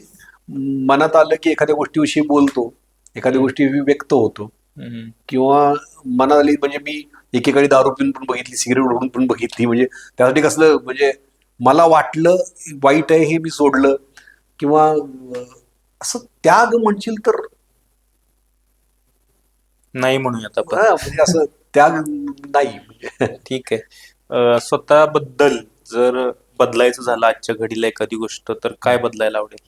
[SPEAKER 2] मनात आलं की एखाद्या गोष्टीविषयी बोलतो, एखाद्या गोष्टी व्यक्त होतो, किंवा मनात आली म्हणजे मी एकेकाळी दारू पिऊन पण बघितली, सिगरेट ओढून पण बघितली. म्हणजे त्यासाठी कसलं, म्हणजे मला वाटलं वाईट आहे हे मी सोडलं, किंवा असं त्याग म्हणशील तर
[SPEAKER 1] नाही म्हणूयात आपण.
[SPEAKER 2] म्हणजे असं त्याग नाही म्हणजे.
[SPEAKER 1] ठीक आहे. स्वतःबद्दल जर बदलायचं झालं आजच्या घडीला एखादी गोष्ट, तर काय बदलायला आवडेल?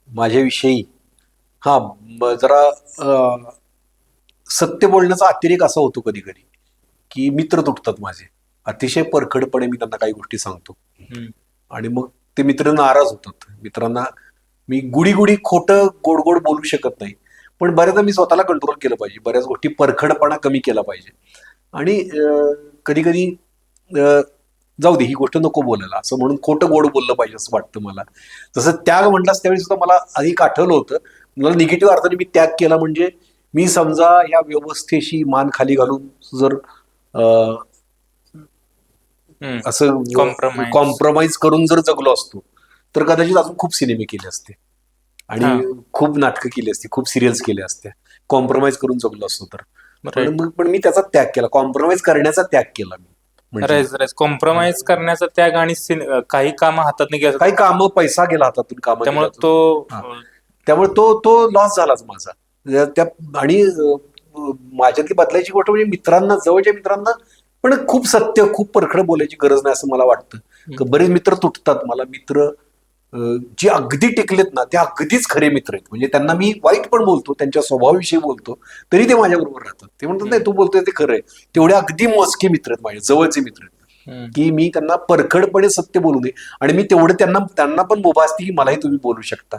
[SPEAKER 2] माझ्याविषयी जरा सत्य बोलण्याचा अतिरेक असा होतो कधी कधी की मित्र तुटतात माझे. अतिशय परखडपणे मी त्यांना काही गोष्टी सांगतो आणि मग ते मित्र नाराज होतात. मित्रांना मी गुडी खोटं गोड गोड बोलू शकत नाही, पण बऱ्याचदा मी स्वतःला कंट्रोल केलं पाहिजे. बऱ्याच गोष्टी परखडपणा कमी केला पाहिजे. आणि कधी कधी जाऊ दे ही गोष्ट नको बोलायला, असं म्हणून खोटं गोड बोललं पाहिजे असं वाटतं मला. जसं त्याग म्हटलास त्यावेळी सुद्धा मला अधिक आठवलं होतं. मला निगेटिव्ह अर्थाने मी त्याग केला म्हणजे मी समजा या व्यवस्थेशी मान खाली घालून जर असं कॉम्प्रोमाइज करून जर जगलो असतो तर कदाचित अजून खूप सिनेमे केले असते आणि खूप नाटकं केली असती, खूप सिरियल्स केल्या असत्या, कॉम्प्रोमाइज करून जगलो असतो तर. पण मी त्याचा त्याग केला, कॉम्प्रोमाइज करण्याचा त्याग केला मी.
[SPEAKER 1] कॉम्प्रोमाइज करण्याचा त्याग आणि काही काम हातात घ्यायचं,
[SPEAKER 2] काही काम, पैसा गेला हातातून काम, त्यामुळे तो लॉस झालाच माझा. आणि माझ्यातली बदलायची गोष्ट म्हणजे मित्रांना, जवळच्या मित्रांना पण खूप सत्य, खूप परखड बोलायची गरज नाही असं मला वाटतं. बरेच मित्र तुटतात. मला मित्र जे अगदी टिकलेत ना ते अगदीच खरे मित्र आहेत. म्हणजे त्यांना मी वाईट पण बोलतो, त्यांच्या स्वभावाविषयी बोलतो, तरी ते माझ्याबरोबर राहतात. ते म्हणतात नाही तू बोलतोय ते खरं आहे. तेवढे अगदी मोजके मित्र आहेत माझे, जवळचे मित्र आहेत की मी त्यांना परखडपणे सत्य बोलू दे आणि मी तेवढं त्यांना पण मुभा असते की मलाही तुम्ही बोलू शकता.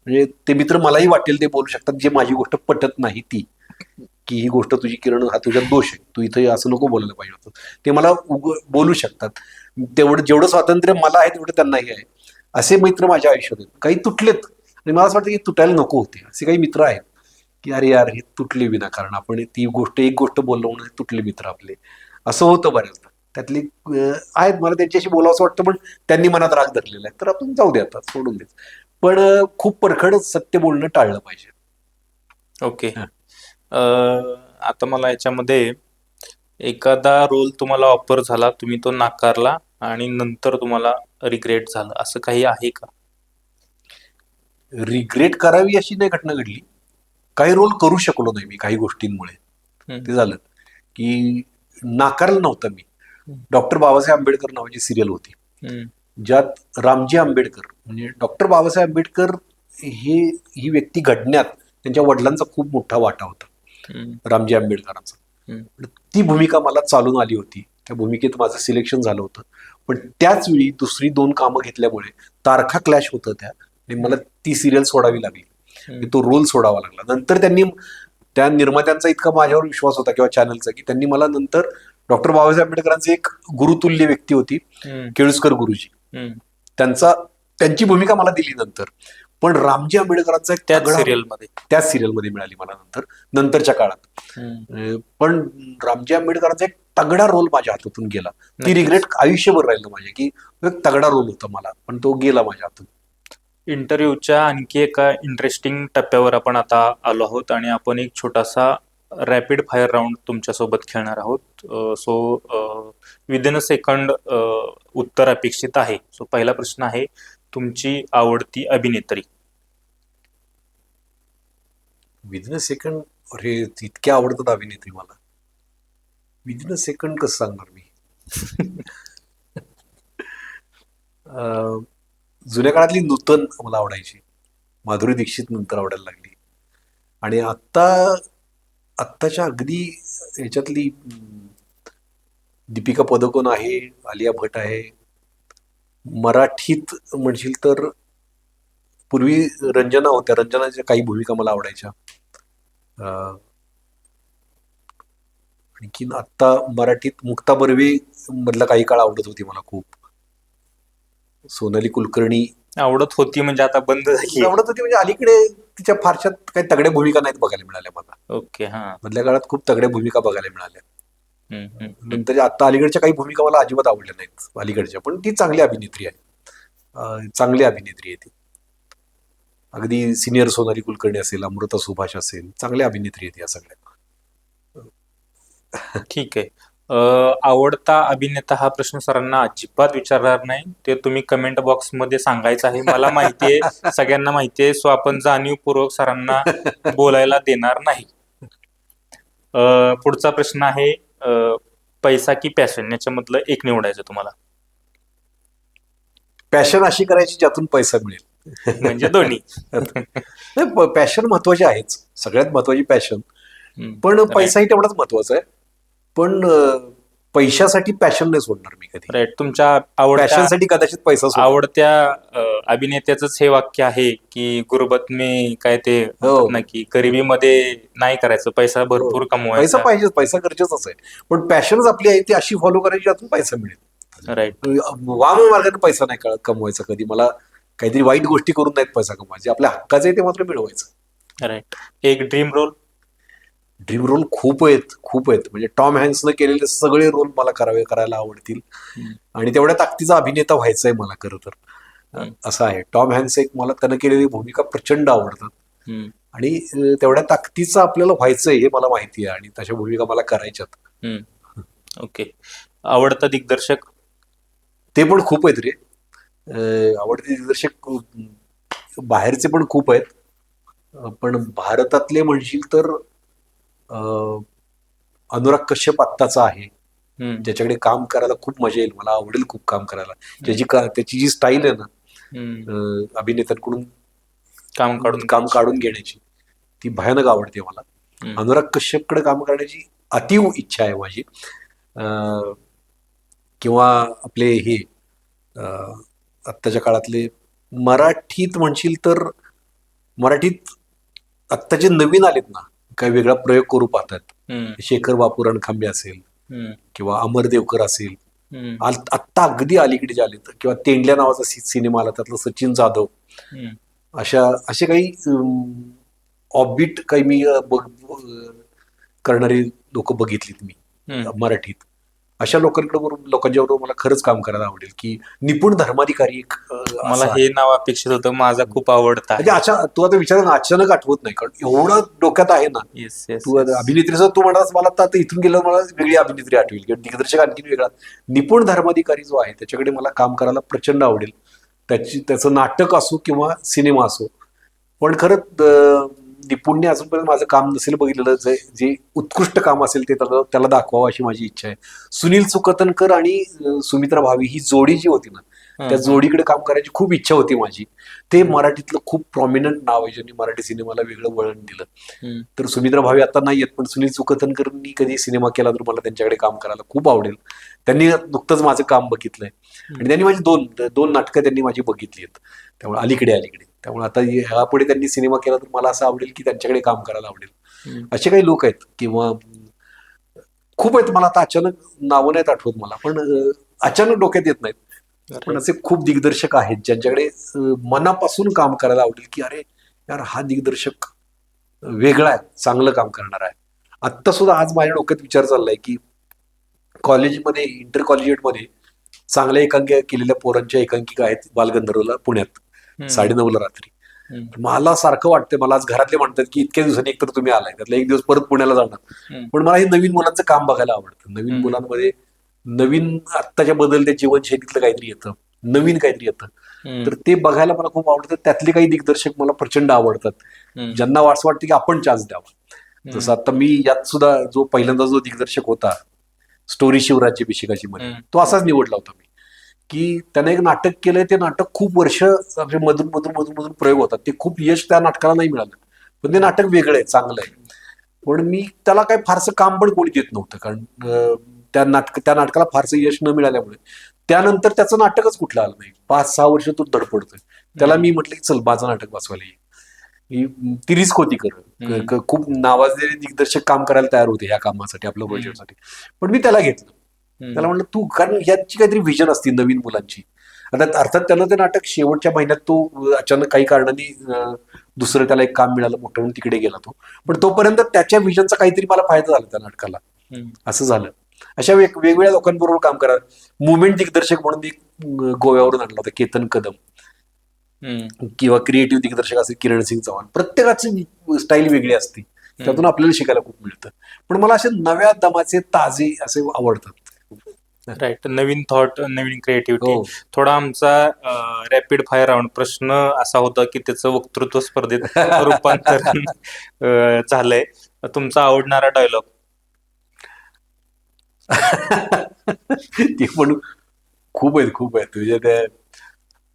[SPEAKER 2] म्हणजे ते मित्र मलाही वाटेल ते बोलू शकतात, जे माझी गोष्ट पटत नाही ती, की ही गोष्ट तुझी किरण, हा तुझ्यात दोष आहे, तू इथं असं नको बोलायला पाहिजे होतं, ते मला बोलू शकतात. जेवढं स्वातंत्र्य मला आहे तेवढं त्यांनाही आहे. असे मित्र माझ्या आयुष्यात आहेत. काही तुटलेत आणि मला असं वाटतं की तुटायला नको होते. असे काही मित्र आहेत की अरे यार हे तुटले विनाकारण, आपण एक गोष्ट बोललो म्हणून तुटले मित्र आपले, असं होतं बऱ्याचदा. त्यातली आहेत, मला त्यांच्याशी बोलावं असं वाटतं, पण त्यांनी मनात राग धरलेला आहे तर आपण जाऊ दे, आता सोडून देत. पण खूप परखड सत्य बोलणं टाळलं पाहिजे.
[SPEAKER 1] ओके. आता मला याच्यामध्ये एखादा रोल तुम्हाला ऑफर झाला, तुम्ही तो नाकारला आणि नंतर तुम्हाला रिग्रेट झालं, असं काही आहे का?
[SPEAKER 2] रिग्रेट करावी अशी नाही घटना घडली. काही रोल करू शकलो नाही मी काही गोष्टींमुळे. ते झालं की नाकारलं नव्हतं मी. डॉक्टर बाबासाहेब आंबेडकर नावाची सिरियल होती, ज्यात रामजी आंबेडकर म्हणजे डॉक्टर बाबासाहेब आंबेडकर ही व्यक्ती घडण्यात त्यांच्या वडिलांचा खूप मोठा वाटा होता. रामजी आंबेडकरांचा. ती भूमिका मला चालून आली होती, त्या भूमिकेत माझं सिलेक्शन झालं होतं. पण त्याच वेळी दुसरी 2 कामं घेतल्यामुळे तारखा क्लॅश होतं त्या, आणि मला ती सिरियल सोडावी लागली, तो रोल सोडावा लागला. नंतर त्या निर्मात्यांचा इतका माझ्यावर विश्वास होता किंवा चॅनलचा, की त्यांनी मला नंतर डॉक्टर बाबासाहेब आंबेडकरांचे एक गुरुतुल्य व्यक्ती होती केळुसकर गुरुजी, त्यांची भूमिका मला दिली नंतर. पण रामजी आंबेडकरांचा एक त्याच सिरियलमध्ये मिळाली मला नंतरच्या काळात. पण रामजी आंबेडकरांचा एक तगडा रोल माझ्या हातातून गेला. ती रिग्रेट आयुष्यभर राहिलं माझ्या, की एक तगडा रोल होता मला, पण तो गेला माझ्या हातून.
[SPEAKER 1] इंटरव्ह्यूच्या आणखी एका इंटरेस्टिंग टप्प्यावर आपण आता आलो आहोत आणि आपण एक छोटासा रॅपिड फायर राऊंड तुमच्यासोबत खेळणार आहोत. सो विदिन अ सेकंड उत्तर अपेक्षित आहे. सो पहिला प्रश्न आहे, तुमची आवडती अभिनेत्री?
[SPEAKER 2] Within a second? अरे, इतक्या आवडतात अभिनेत्री मला, विदिन अ सेकंड कसं सांगणार मी. जुन्या काळातली नूतन मला आवडायची, माधुरी दीक्षित नंतर आवडायला लागली. आणि आत्ताच्या अगदी ह्याच्यातली दीपिका पदुकोण आहे, आलिया भट आहे. मराठीत म्हणशील तर पूर्वी रंजना होत्या, रंजनाच्या काही भूमिका मला आवडायच्या. आणखीन आत्ता मराठीत मुक्ता बर्वे मधला काही काळ आवडत होती मला खूप. सोनाली कुलकर्णी
[SPEAKER 1] आवडत होती म्हणजे आता बंद झाली?
[SPEAKER 2] आवडत होती म्हणजे अलीकडे तिच्या फारशा काही तगड्या भूमिका नाहीत बघायला मिळाल्या मला.
[SPEAKER 1] ओके, हा.
[SPEAKER 2] मधल्या काळात खूप तगड्या भूमिका बघायला मिळाल्या. नंतर आता अलीकडच्या काही भूमिका मला अजिबात आवडल्या नाहीत अलीकडच्या, पण ती चांगली अभिनेत्री आहे, चांगली अभिनेत्री आहे ती. अगदी सिनियर सोनाली कुलकर्णी असेल, अमृता सुभाष असेल, चांगल्या अभिनेत्री आहेत या सगळ्या.
[SPEAKER 1] ठीक आहे. आवडता अभिनेता हा प्रश्न सरांना अजिबात विचारणार नाही, ते तुम्ही कमेंट बॉक्स मध्ये सांगायचं आहे. मला माहितीये, सगळ्यांना माहितीये. सो आपण जाणीवपूर्वक सरांना बोलायला देणार नाही. पुढचा प्रश्न आहे, पैसा की पॅशन, याच्यामधलं एक निवडायचं तुम्हाला.
[SPEAKER 2] पॅशन अशी करायची ज्यातून पैसा मिळेल.
[SPEAKER 1] म्हणजे दोन्ही.
[SPEAKER 2] पॅशन महत्वाची आहेच, सगळ्यात महत्वाची पॅशन, पण पैसाही तेवढाच महत्वाचा आहे. पण पैशासाठी पॅशन नाही सोडणार मी कधी.
[SPEAKER 1] राईट. तुमच्या
[SPEAKER 2] पॅशनसाठी कदाचित पैसा
[SPEAKER 1] आवडत्या अभिनेत्याच हे वाक्य आहे की गुरबत में काय ते ना, की गरिबीमध्ये नाही करायचं, पैसा भरपूर कमवायचा.
[SPEAKER 2] पैसा पाहिजे, पैसा गरजेचाच आहे, पण पॅशनच आपली आहे ती अशी फॉलो करायची ज्यातून पैसा मिळेल.
[SPEAKER 1] राईट.
[SPEAKER 2] वाम मार्गाने पैसा नाही कमवायचा कधी. मला काहीतरी वाईट गोष्टी करून नाहीत पैसा कमवायचे, आपल्या हक्काचं आहे ते मात्र मिळवायचं.
[SPEAKER 1] राईट. एक ड्रीम रोल?
[SPEAKER 2] ड्रीम रोल खूप आहेत, खूप आहेत. म्हणजे टॉम हँक्सनं केलेले सगळे रोल मला करायला आवडतील, आणि तेवढ्या ताकदीचा अभिनेता व्हायचा आहे मला खरं तर. असं आहे, टॉम हँक्स एक मला त्यानं केलेली भूमिका प्रचंड आवडतात, आणि तेवढ्या ताकदीचं आपल्याला व्हायचंय हे मला माहिती आहे, आणि तशा भूमिका मला करायच्यात.
[SPEAKER 1] ओके. आवडता दिग्दर्शक?
[SPEAKER 2] ते पण खूप आहेत रे. आवडते दिग्दर्शक बाहेरचे पण खूप आहेत, पण भारतातले म्हणशील तर अनुराग कश्यप आत्ताचा आहे, ज्याच्याकडे काम करायला खूप मजा येईल, मला आवडेल खूप काम करायला. त्याची जी स्टाईल आहे ना अभिनेत्यांकडून काम काढून घेण्याची, ती भयानक आवडते मला. अनुराग कश्यपकडे काम करण्याची अतीव इच्छा आहे माझी. किंवा आपले हे आत्ताच्या काळातले मराठीत म्हणशील तर, मराठीत आत्ताचे नवीन आलेत ना, काही वेगळा प्रयोग करू पाहतात. शेखर बापू रणखांबे असेल किंवा अमर देवकर असेल, आत्ता अगदी अलीकडे जे आले, किंवा तेंडल्या नावाचा सिनेमा आला त्यातलं सचिन जाधव, असे काही ऑफबीट काही मी करणारी लोक बघितलीत मी मराठीत. अशा लोकांच्या बरोबर मला खरंच काम करायला आवडेल. की निपुण धर्माधिकारी एक
[SPEAKER 1] मला हे नाव अपेक्षित होतं, माझा खूप आवडता.
[SPEAKER 2] म्हणजे तू आता विचार अचानक आठवत नाही, कारण एवढं डोक्यात आहे ना. तू अभिनेत्रीचं तू म्हणतात, मला आता इथून गेलं मला वेगळी अभिनेत्री आठवेल, किंवा दिग्दर्शक आणखी वेगळा. निपुण धर्माधिकारी जो आहे त्याच्याकडे मला काम करायला प्रचंड आवडेल. त्याचं नाटक असो किंवा सिनेमा असो. पण खरंच निपुणने अजूनपर्यंत माझं काम नसेल बघितलेलं, जे उत्कृष्ट काम असेल ते त्याला दाखवावं अशी माझी इच्छा आहे. सुनील सुकथनकर आणि सुमित्रा भावी ही जोडी जी होती ना, त्या जोडीकडे काम करायची खूप इच्छा होती माझी. ते मराठीतलं खूप प्रॉमिनंट नाव आहे ज्यांनी मराठी सिनेमाला वेगळं वळण दिलं. तर सुमित्रा भावे आता नाही आहेत, पण सुनील सुकथनकरांनी कधी सिनेमा केला तर मला त्यांच्याकडे काम करायला खूप आवडेल. त्यांनी नुकतंच माझं काम बघितलंय आणि त्यांनी माझी दोन नाटकं त्यांनी माझी बघितली आहेत. त्यामुळे अलीकडे त्यामुळे आता ह्यापुढे त्यांनी सिनेमा केला तर मला असं आवडेल की त्यांच्याकडे काम करायला आवडेल. असे काही लोक आहेत किंवा खूप आहेत, मला आता अचानक नावं नाहीत आठवत मला, पण अचानक डोक्यात येत नाहीत. पण असे खूप दिग्दर्शक आहेत ज्यांच्याकडे मनापासून काम करायला आवडेल की अरे यार हा दिग्दर्शक वेगळा आहे, चांगलं काम करणार आहे. आत्ता सुद्धा आज माझ्या डोक्यात विचार चाललाय की कॉलेजमध्ये इंटर कॉलेजिएटमध्ये चांगल्या एकांकिका केलेल्या पोरांच्या एकांकिका आहेत बालगंधर्वला पुण्यात 9:30 रात्री. मला सारखं वाटतंय, मला आज घरातले म्हणतात की इतक्या दिवसांनी एकतर तुम्ही आलाय, त्यातला एक दिवस परत पुण्याला जाणार, पण मला हे नवीन मुलांचं काम बघायला आवडतं. नवीन मुलांमध्ये नवीन आत्ताच्या बदलत्या जीवनशैलीतलं काहीतरी येतं, नवीन काहीतरी येतं, तर ते बघायला मला खूप आवडतं. त्यातले काही दिग्दर्शक मला प्रचंड आवडतात, ज्यांना असं वाटतं की आपण चान्स द्यावा. जसं आता मी यात सुद्धा जो पहिल्यांदा जो दिग्दर्शक होता स्टोरी शिवराज्याभिषेकाची मध्ये, तो असाच निवडला होता मी, की त्याने एक नाटक केलंय. ते नाटक खूप वर्ष मधून प्रयोग होतात, ते खूप यश त्या नाटकाला नाही मिळालं, पण ते नाटक वेगळं आहे, चांगलं आहे. पण मी त्याला काही फारसं काम पण कोणी देत नव्हतं, कारण त्या नाटकाला फारसं यश न मिळाल्यामुळे त्यानंतर त्याचं नाटकच कुठलं आलं नाही. 5-6 वर्ष तो धडपडतोय. त्याला मी म्हटलं की चल माझं नाटक बसवायला ये. ती रिस्क होती खरं, खूप नावाजलेले दिग्दर्शक काम करायला तयार होते या कामासाठी, आपल्या प्रोजेक्टसाठी, पण मी त्याला घेतलं. त्याला म्हणलं तू, कारण याची काहीतरी विजन असते नवीन मुलांची. आता अर्थात त्यानं ते नाटक शेवटच्या महिन्यात तो अचानक काही कारणाने दुसरं त्याला एक काम मिळालं मोठं म्हणून तिकडे गेला तो, पण तोपर्यंत त्याच्या विजनचा काहीतरी मला फायदा झाला त्या नाटकाला, असं झालं. अशा वेगवेगळ्या लोकांबरोबर काम करा. मुवमेंट दिग्दर्शक म्हणून एक गोव्यावरून आणला होता केतन कदम, किंवा क्रिएटिव्ह दिग्दर्शक असेल किरण सिंग चव्हाण. प्रत्येकाची स्टाईल वेगळी असते, त्यातून आपल्याला शिकायला खूप मिळतं. पण मला असे नव्या दमाचे ताजे असे आवडतात.
[SPEAKER 1] राईट, नवीन थॉट, नवीन क्रिएटिव्हिटी. थोडा आमचा रॅपिड फायर राऊंड प्रश्न असा होता की त्याचं वक्तृत्व स्पर्धेत रूपांतरण झालंय. तुमचा आवडणारा डायलॉग?
[SPEAKER 2] ते पण खूप आहेत तुझ्या त्या.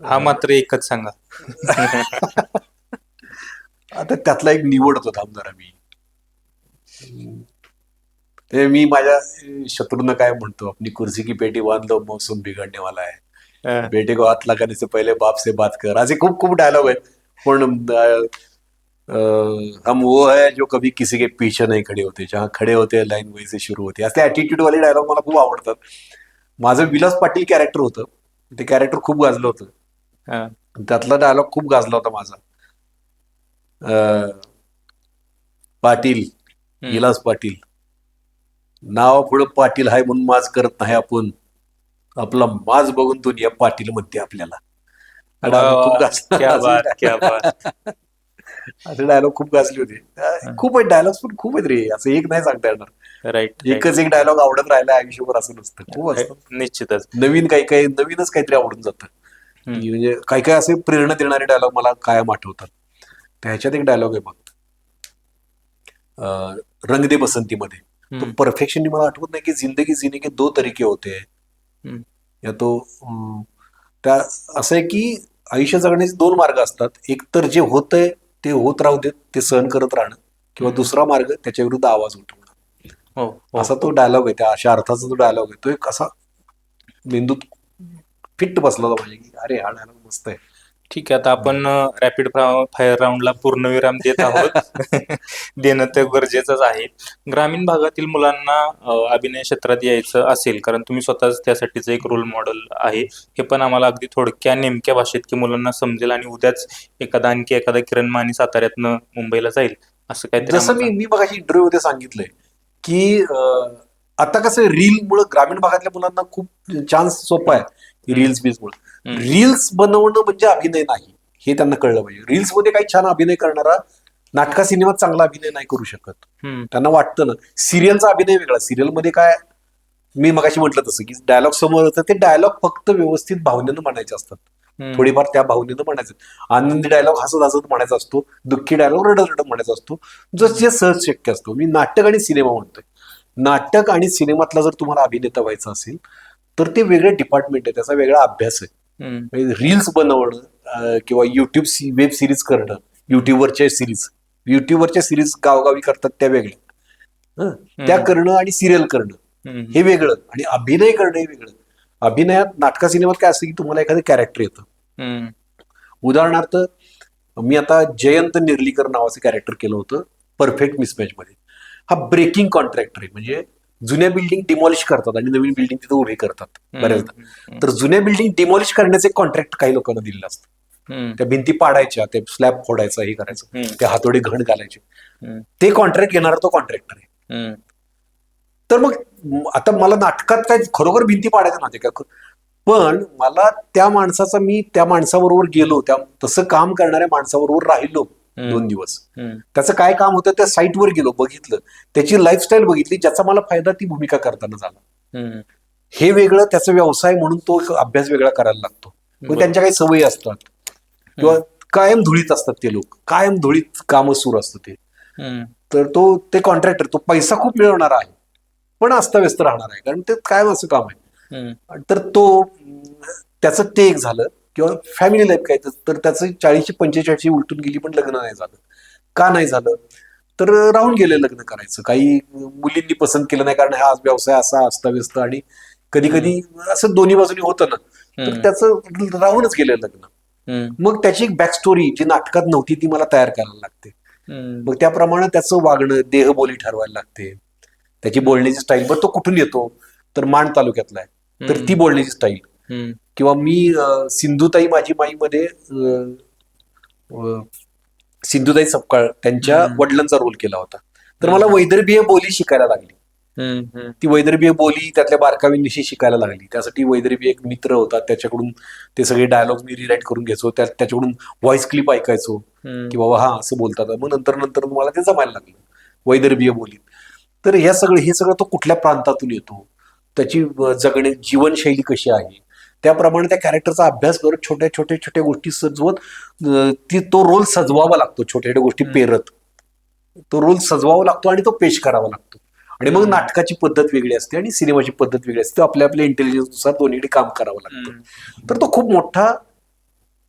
[SPEAKER 1] हा मात्र एकच सांगा.
[SPEAKER 2] आता त्यातला एक निवडतो थांब जरा मी माझ्या शत्रूंना काय म्हणतो, आपली कुर्सी की पेटी बांध लो मौसम बिघडने वाला है, बेटे को हात लगाने से पहले बाप से बात कर. असे खूप खूप डायलॉग आहेत. पण हम वो है जो कभी किसी के पीछे नहीं खडे होते, जहां खडे होते लाईन वही से शुरू होते. असे ऍटिट्यूड वाले डायलॉग मला खूप आवडतात. माझं विलास पाटील कॅरेक्टर होतं, ते कॅरेक्टर खूप गाजलं होतं. त्यातला डायलॉग खूप गाजला होता माझा. पाटील, विलास पाटील, नाव पुढं पाटील आहे म्हणून माज करत नाही आपण, आपला माज बघून दुनिया पाटील म्हणते आपल्याला. असे डायलॉग खूप गाजले होते. खूप आहेत डायलॉग, पण खूप आहेत रे, असं एक नाही सांगता येणार.
[SPEAKER 1] राईट,
[SPEAKER 2] एकच एक डायलॉग आवडत राहिला आयुष्यभर असं नसतं, खूप असतं.
[SPEAKER 1] निश्चितच
[SPEAKER 2] नवीन नवीनच काहीतरी आवडून जातं. म्हणजे काही असे प्रेरणा देणारे डायलॉग मला कायम आठवतात. ह्याच्यात एक डायलॉग आहे बघ, रंग दे बसंतीमध्ये. तो परफेक्शनली मला आठवत नाही की जिंदगी जीने के 2 तरीके होते हैं, या तो त्या असं आहे की आयुष्य जगण्याचे 2 मार्ग असतात. एक तर जे होतंय ते होत राहू देत, ते सहन करत राहणं, किंवा दुसरा मार्ग त्याच्या विरुद्ध आवाज उठवणं. असा तो डायलॉग आहे, त्या अशा अर्थाचा तो डायलॉग आहे. तो एक असा मेंदूत फिट बसला होता म्हणजे की अरे हा डायलॉग मस्त आहे.
[SPEAKER 1] ठीक आहे, आता आपण रॅपिड फायर राऊंडला पूर्णविराम देत आहोत. देणं ते गरजेचंच आहे. ग्रामीण भागातील मुलांना अभिनय क्षेत्रात यायचं असेल, कारण तुम्ही स्वतःच त्यासाठीच एक रोल मॉडेल आहे, हे पण आम्हाला अगदी थोडक्या नेमक्या भाषेत की मुलांना समजेल, आणि उद्याच आणखी एखादा किरण माने साताऱ्यातनं मुंबईला जाईल असं काहीतरी.
[SPEAKER 2] जसं मी मगाशी इंटरव्ह्यू मध्ये सांगितलंय की आता कसं रीलमुळे ग्रामीण भागातल्या मुलांना खूप चान्स सोपा आहे. रील्समुळे रील्स बनवणं म्हणजे अभिनय नाही, हे त्यांना कळलं पाहिजे. रील्स मध्ये काही छान अभिनय करणारा नाटका सिनेमात चांगला अभिनय नाही करू शकत. त्यांना वाटतं ना, सिरियलचा अभिनय वेगळा. सिरियलमध्ये काय, मी मगाशी म्हटलं तसं की डायलॉग समोर होतं, ते डायलॉग फक्त व्यवस्थित भावनेनं म्हणायचे असतात, थोडीफार त्या भावनेनं म्हणायचं. आनंदी डायलॉग हसत हसत म्हणायचा असतो, दुःखी डायलॉग रडत रडत म्हणायचा असतो, जे सहज शक्य असतो. मी नाटक आणि सिनेमा म्हणतोय. नाटक आणि सिनेमातला जर तुम्हाला अभिनेता व्हायचा असेल तर ते वेगळे डिपार्टमेंट आहे, त्याचा वेगळा अभ्यास आहे. रील्स बनवणं किंवा युट्यूब वेब सिरीज करणं, युट्यूबवरच्या सिरीज गावगावी करतात त्या वेगळ्या, त्या करणं आणि सिरियल करणं हे वेगळं, आणि अभिनय करणं हे वेगळं. अभिनयात नाटका सिनेमात काय असतं की तुम्हाला एखादं कॅरेक्टर येतं. उदाहरणार्थ मी आता जयंत निर्लीकर नावाचं कॅरेक्टर केलं होतं परफेक्ट मिसमॅच मध्ये. हा ब्रेकिंग कॉन्ट्रॅक्टर आहे, म्हणजे जुन्या बिल्डिंग डिमॉलिश करतात आणि नवीन बिल्डिंग तिथे उभे करतात बऱ्याचदा. तर जुन्या बिल्डिंग डिमॉलिश करण्याचे कॉन्ट्रॅक्ट काही लोकांना दिलेलं असतं. त्या भिंती पाडायच्या, ते स्लॅब फोडायचं, हे करायचं, ते हातोडे घण घालायचे, ते कॉन्ट्रॅक्ट घेणारा तो कॉन्ट्रॅक्टर आहे. तर मग आता मला नाटकात काय खरोखर भिंती पाडायचं नव्हते का, पण मला त्या माणसाबरोबर गेलो, तसं काम करणाऱ्या माणसाबरोबर राहिलो 2 दिवस. त्याचं काय काम होतं त्या साईटवर गेलो, बघितलं, त्याची लाईफस्टाईल बघितली, ज्याचा मला फायदा ती भूमिका करताना झाला. हे वेगळं, त्याचा व्यवसाय म्हणून तो अभ्यास वेगळा करायला लागतो. मग त्यांच्या काही सवयी असतात किंवा कायम धुळीत असतात ते लोक, कायम धुळीत काम सुरू असतं ते. तर ते कॉन्ट्रॅक्टर, तो पैसा खूप मिळवणारा आहे पण अस्ताव्यस्त राहणार आहे, कारण ते कायम असं काम आहे. तर त्याचं ते एक झालं. किंवा फॅमिली लाईफ काय, तर त्याचं 40-45 उलटून गेली पण लग्न नाही झालं. का नाही झालं, तर राहून गेले लग्न करायचं, काही मुलींनी पसंत केलं नाही, कारण हा व्यवसाय असा अस्ताव्यस्त आणि कधी कधी असं दोन्ही बाजूनी होतं ना, तर त्याचं राहूनच गेलं लग्न. मग त्याची एक बॅक स्टोरी जी नाटकात नव्हती ती मला तयार करायला लागते. मग त्याप्रमाणे त्याचं वागणं, देहबोली ठरवायला लागते, त्याची बोलण्याची स्टाईल. बरं, तो कुठून येतो, तर माण तालुक्यातला आहे, तर ती बोलण्याची स्टाईल. किंवा मी सिंधुताई माझी माईमध्ये सिंधुताई सपकाळ त्यांच्या वडिलांचा रोल केला होता, तर मला वैदर्भीय बोली शिकायला लागली. ती वैदर्भीय बोली त्यातल्या बारकावींविषयी शिकायला लागली. त्यासाठी वैदर्भीय एक मित्र होता, त्याच्याकडून ते सगळे डायलॉग मी रिराईट करून घ्यायचो, त्याच्याकडून व्हॉइस क्लिप ऐकायचो की बाबा हा असं बोलतात. मग नंतर मला ते जमायला लागलं वैदर्भीय बोली. तर हे सगळं तो कुठल्या प्रांतातून येतो, त्याची जीवनशैली कशी आहे, त्याप्रमाणे त्या कॅरेक्टरचा अभ्यास करत छोट्या गोष्टी सजवत तो रोल सजवावा लागतो. छोट्या गोष्टी पेरत तो रोल सजवावा लागतो आणि तो पेश करावा लागतो. आणि मग नाटकाची पद्धत वेगळी असते आणि सिनेमाची पद्धत वेगळी असते. तो आपल्या इंटेलिजन्सनुसार दोन्हीकडे काम करावं लागतं. तर तो खूप मोठा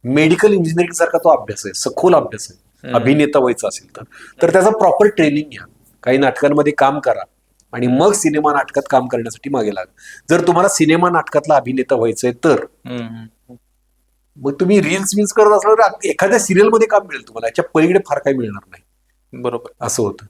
[SPEAKER 2] मेडिकल इंजिनिअरिंग सारखा तो अभ्यास आहे, सखोल अभ्यास आहे. अभिनेता व्हायचं असेल तर त्याचा प्रॉपर ट्रेनिंग घ्या, काही नाटकांमध्ये काम करा आणि मग सिनेमा नाटकात काम करण्यासाठी मागे लागा. जर तुम्हाला सिनेमा नाटकातला अभिनेता व्हायचंय तर मग तुम्ही रील्स करत असल्यावर एखाद्या सिरियलमध्ये काम मिळेल तुम्हाला, याच्या पलीकडे फार काही मिळणार नाही.
[SPEAKER 1] बरोबर,
[SPEAKER 2] असं होतं.